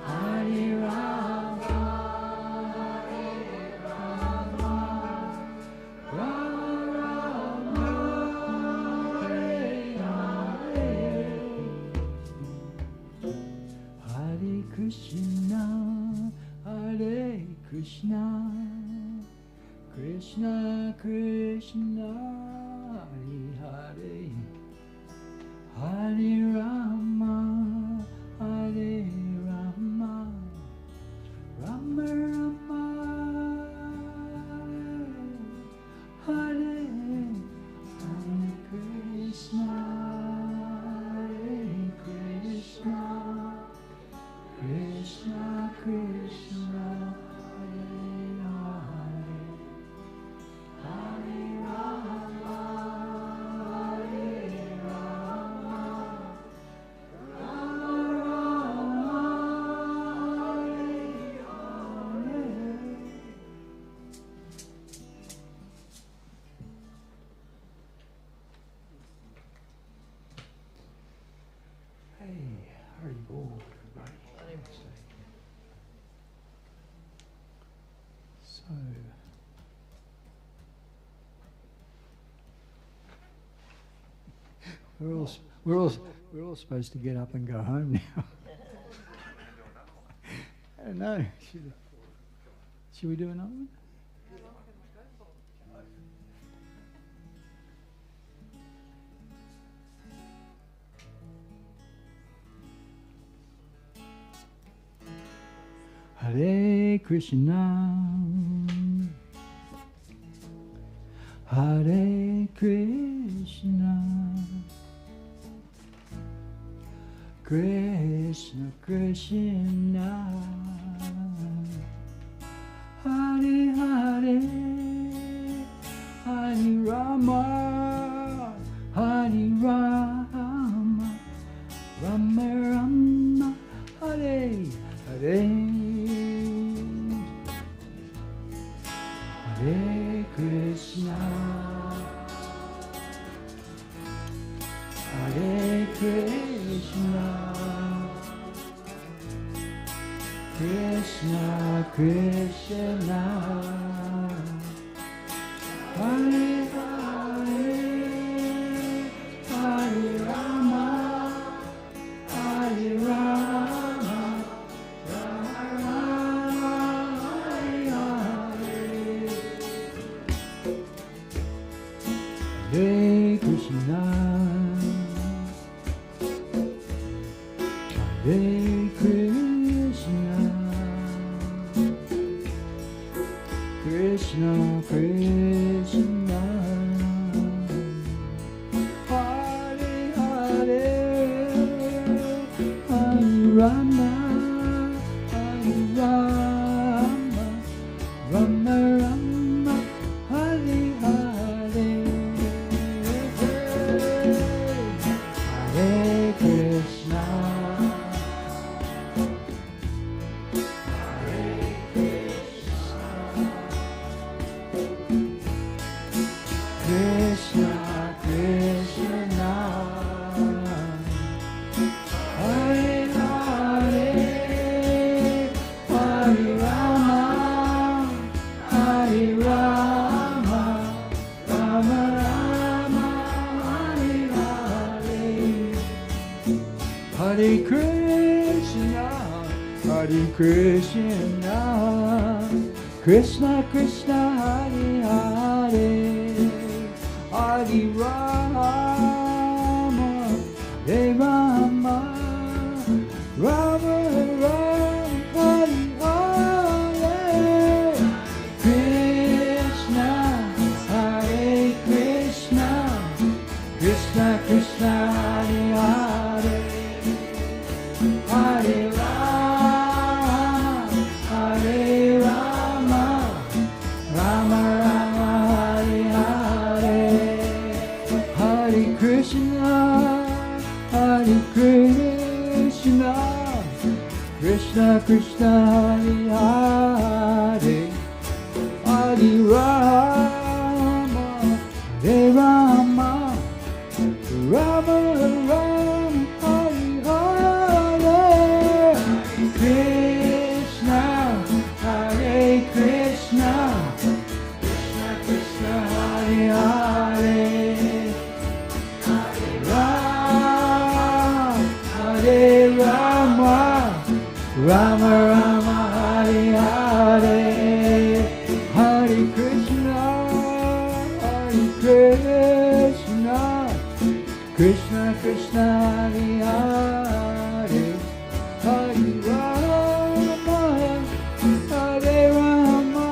Hare Krishna, Hare Krishna, Krishna Krishna, Hare Hare, Hare Rama, Hare Rama, Rama Rama, Hare Hare Krishna, Hare Krishna, Krishna Krishna, Hare Hare, Hare Rama, Hare Rama, Rama Rama, Hare Hare. Hey, Hari Bol, everybody. So, we're all supposed to get up and go home now. I don't know. Should we do another one? Hare Krishna, Hare Krishna, Krishna Krishna, Hare Hare, Hare Rama, Hare Rama, Rama Rama, Hare Hare. Hare Krishna, Hare Krishna, Krishna Krishna, Hare Hare, Hare Rama, Hare Rama, Rama Rama, Hare Hare. Hare Krishna, Hare Krishna, Krishna Krishna, Hare Hare, Hare Rama, Hare Rama, Rama Rama, Hare Hare. Hare Krishna, Hare Krishna, Krishna Krishna, Hare Hare, Hare Rama, Hare Rama, Rama Rama, Hare Hare. Hare Krishna, Hare Krishna, Krishna Krishna, Hare Hare, Hare Rama, Hare Rama, Rama Rama, Hare Hare, Krishna, Hare Krishna, Krishna Krishna, Hare Hare, Hare Rama, Hare Rama, Rama Rama, Hare Hare, Hare Krishna, Hare Krishna, Krishna Krishna, Hare Hare, Hare Rama, Hare Rama, Rama Rama, Hare Hare, Krishna, Hare Krishna, Krishna Krishna, Hare Hare, Hare Rama, Hare Rama, Rama Rama, Hare Hare, Hare Krishna, Krishna Krishna, Hare Hare, Hare Rama, Hare Rama,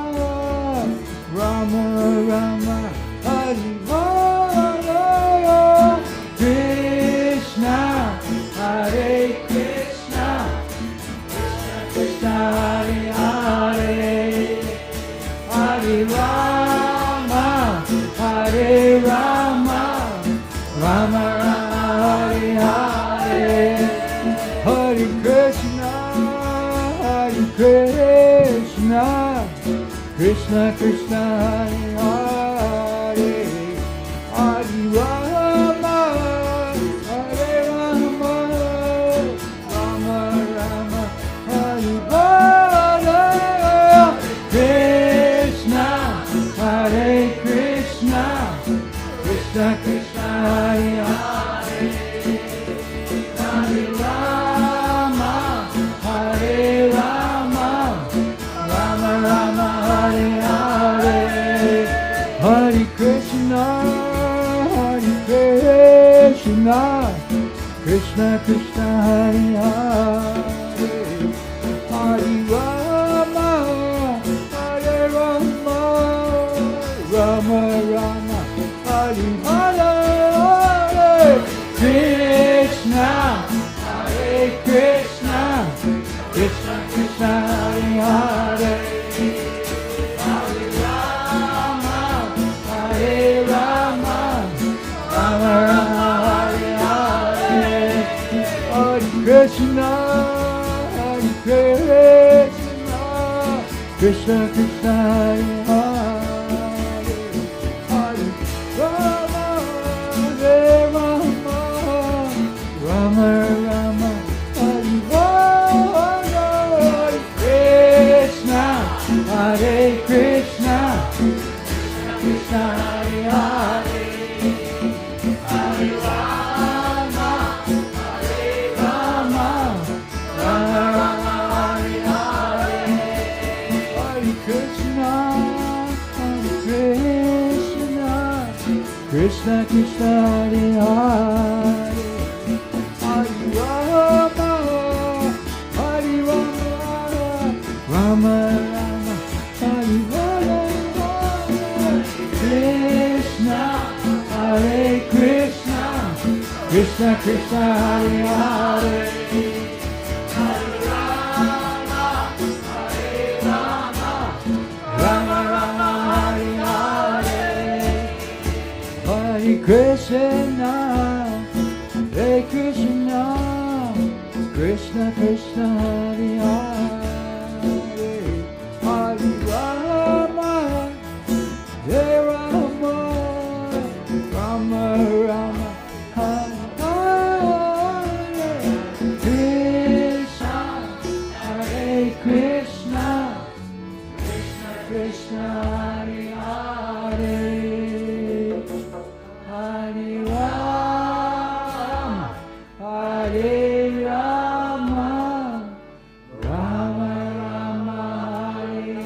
Rama Rama, Hare Hare, Krishna, Hare Krishna, Krishna Krishna, Hare Hare, Hare Rama, Hare Rama, Rama Rama, Hare Hare, Hare Krishna, Krishna Krishna, Hare Hare, Hare Rama, Hare Rama, Rama Rama, Hare Hare, Krishna, Hare Krishna, Krishna Krishna, Hare Hare, Hare Rama, Hare Rama, Rama Rama, Hare Hare, Hare Krishna, Krishna Krishna, Hare Hare, Hare Rama, Hare Rama, Rama Rama, Hare Hare, Krishna, Hare Krishna, Krishna Krishna, Hare Hare, Hare Rama, Hare Rama, Rama Rama, Hare Hare, Hare Krishna, Krishna Krishna, Hare Hare, Hare Rama, Hare Rama, Rama Rama, Hare Hare, Krishna, Hare Krishna, Krishna Krishna, Hare Hare, Hare Rama, Hare Rama, Rama Rama, Hare Hare, Hare Krishna, Krishna Krishna, Hare Hare, Hare Rama, Hare Rama, Rama Rama, Hare Hare, Krishna, Hare Krishna, Krishna Krishna, Hare Hare, Hare Rama, Hare Rama, Rama Rama, Hare Hare, Hare Krishna, Hare Krishna, Krishna Krishna, Hare Hare, Hare Rama, Hare Rama, Rama Rama, Hare Hare, Krishna, Hare Krishna, Krishna Krishna, Hare Hare, Hare Rama, Hare Rama, Rama Rama, Hare Hare.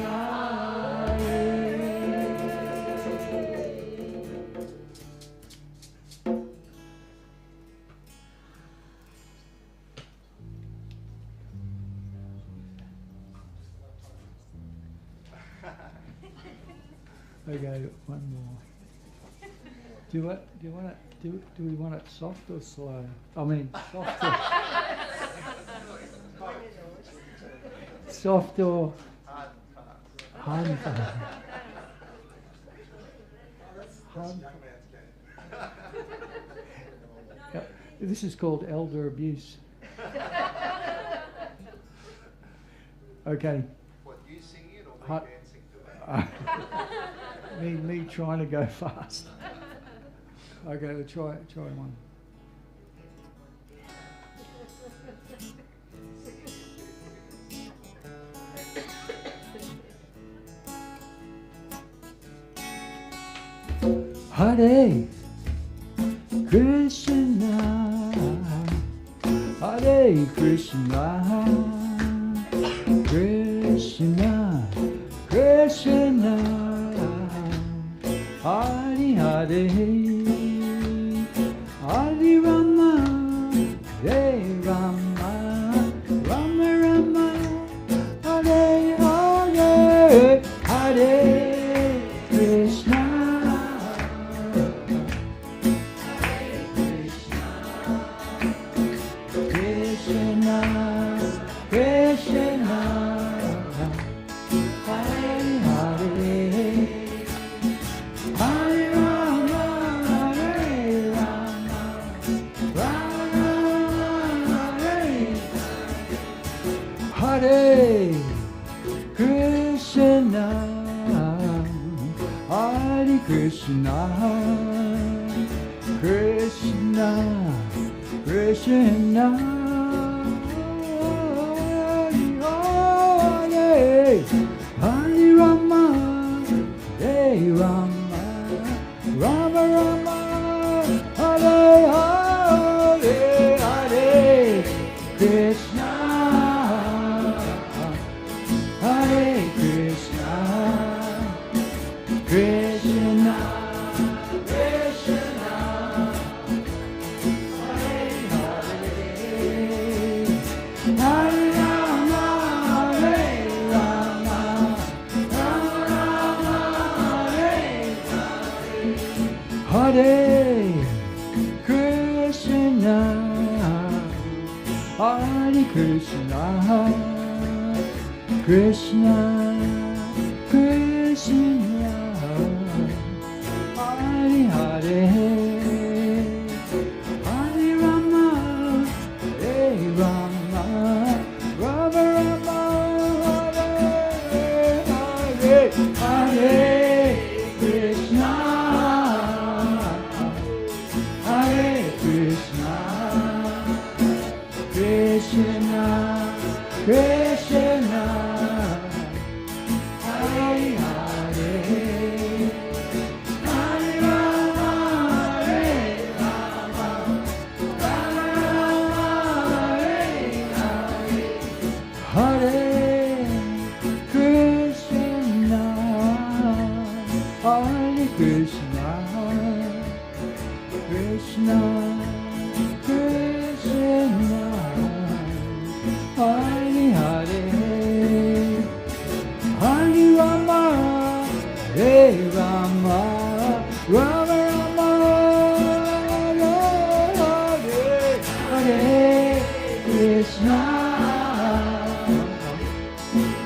Okay, one more. Do we want it soft or slow? I mean, soft or soft or hard. Yep. This is called elder abuse. Okay. What, you singing it or me dancing to it? Me trying to go fast. Okay, we'll try one. Hare Krishna, Hare Krishna, Krishna, Krishna, Hare Hare, Hare Rama, Hare Rama, Rama Rama, Hare Hare, Hare Krishna, Krishna, Krishna, Hare Hare, Hare Rama, Hare Rama, Rama Rama, Hare Krishna, Hare Krishna, Krishna, Krishna, Hare Hare Rama, Hare Rama, Rama Rama, Hare Hare, Hare Krishna, Hare Krishna, Krishna, Krishna, Hare Hare, Hare Rama, Hare Rama, Rama Rama, Hare Krishna, Hare Krishna, Krishna, Krishna, Hare Hare, Hare Rama, Hare Rama, Rama Rama, Hare Hare, Krishna, Hare Krishna, Krishna, Krishna, Hare Hare, Hare Rama, Hare Rama, Rama Rama, Hare Krishna, Hare Krishna, Krishna, Krishna, Hare Hare, Hare Rama, Hare Rama, Rama Rama, Hare Krishna,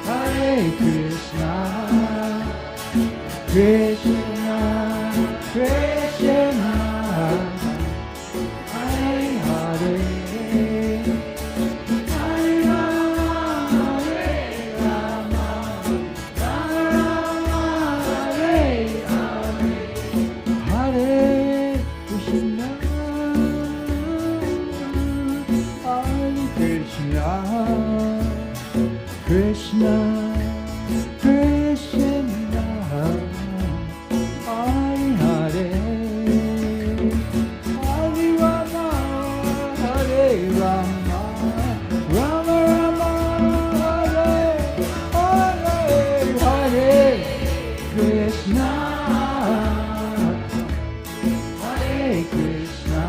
Hare Krishna, Krishna, Krishna, Hare Hare, Hare Rama, Hare Rama, Rama Rama, Hare Hare, Hare Krishna, Hare Krishna, Krishna, Krishna, Hare Hare, Hare Rama, Hare Rama, Rama Rama, Hare Hare, Krishna, Hare Krishna,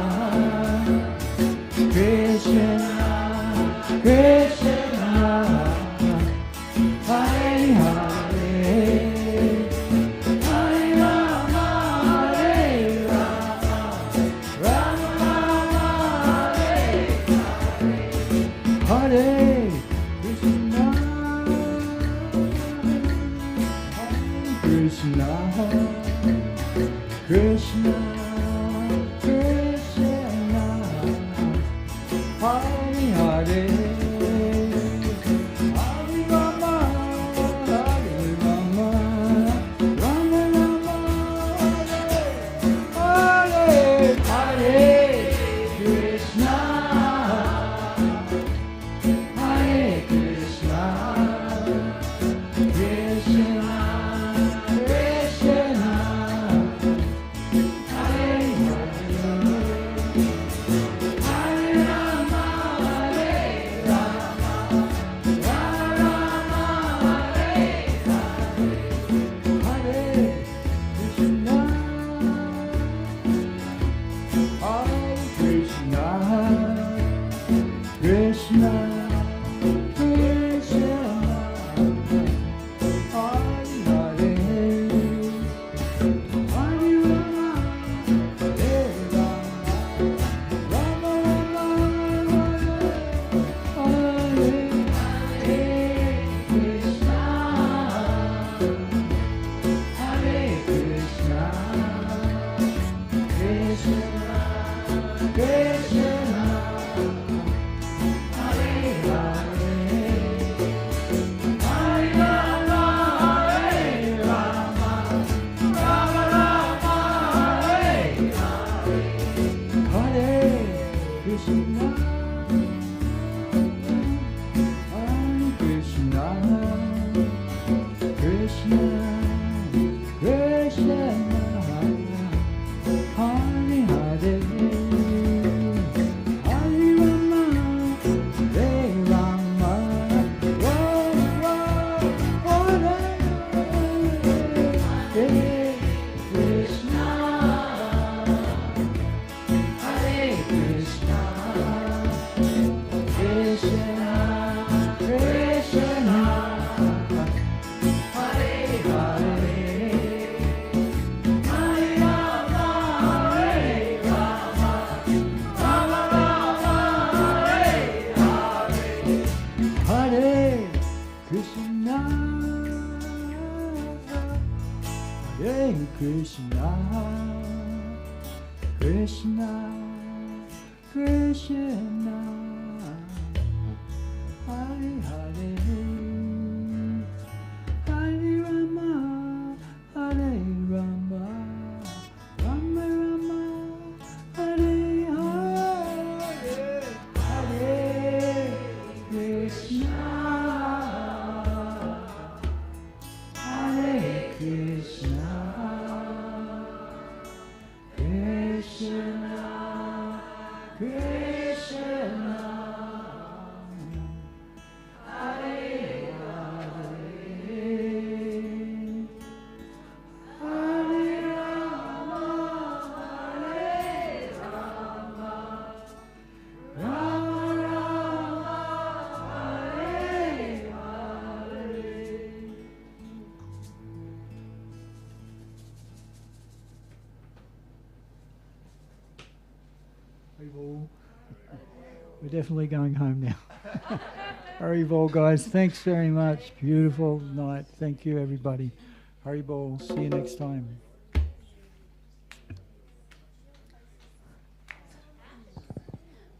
Krishna, Krishna, Hare Hare, Hare Rama, Hare Rama, Rama Rama, Hare Krishna, Hare Krishna, Krishna, Krishna, Hare Hare, Hare Rama, Hare Rama, Rama Rama, Hare Hare, Krishna, Hare Krishna, Krishna, Krishna, Krishna, Hare Krishna, Krishna, Krishna, Hare Hare, Hare Rama, Hare Rama, Rama Rama, Hare Hare, Hare Krishna, Hare Krishna, Krishna, Krishna, Hare Hare, Hare Rama, Hare Rama, Rama Rama, Hare Hare. Haribol. We're definitely going home now. Haribol, guys. Thanks very much. Beautiful night. Thank you, everybody. Haribol. See you next time.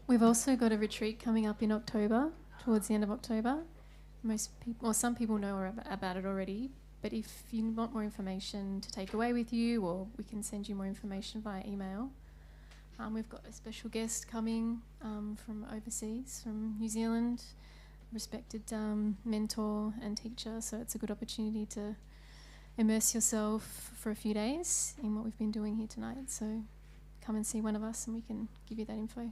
We've also got a retreat coming up in October, towards the end of October. Most people, or some people know about it already, but if you want more information to take away with you, or we can send you more information via email. We've got a special guest coming from overseas, from New Zealand, respected mentor and teacher, so it's a good opportunity to immerse yourself for a few days in what we've been doing here tonight. So come and see one of us and we can give you that info.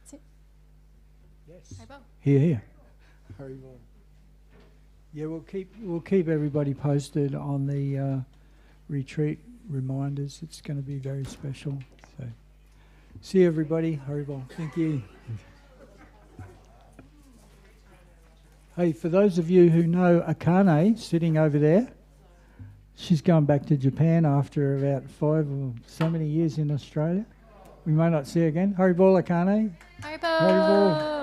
That's it. Yes. Haribol. Here, here. Haribol. Yeah, we'll keep everybody posted on the retreat reminders. It's going to be very special. So, see you, everybody. Haribol. Thank you. Hey, for those of you who know Akane sitting over there, she's going back to Japan after about 5 or so many years in Australia. We may not see her again. Haribol, Akane. Haribol. Haribol.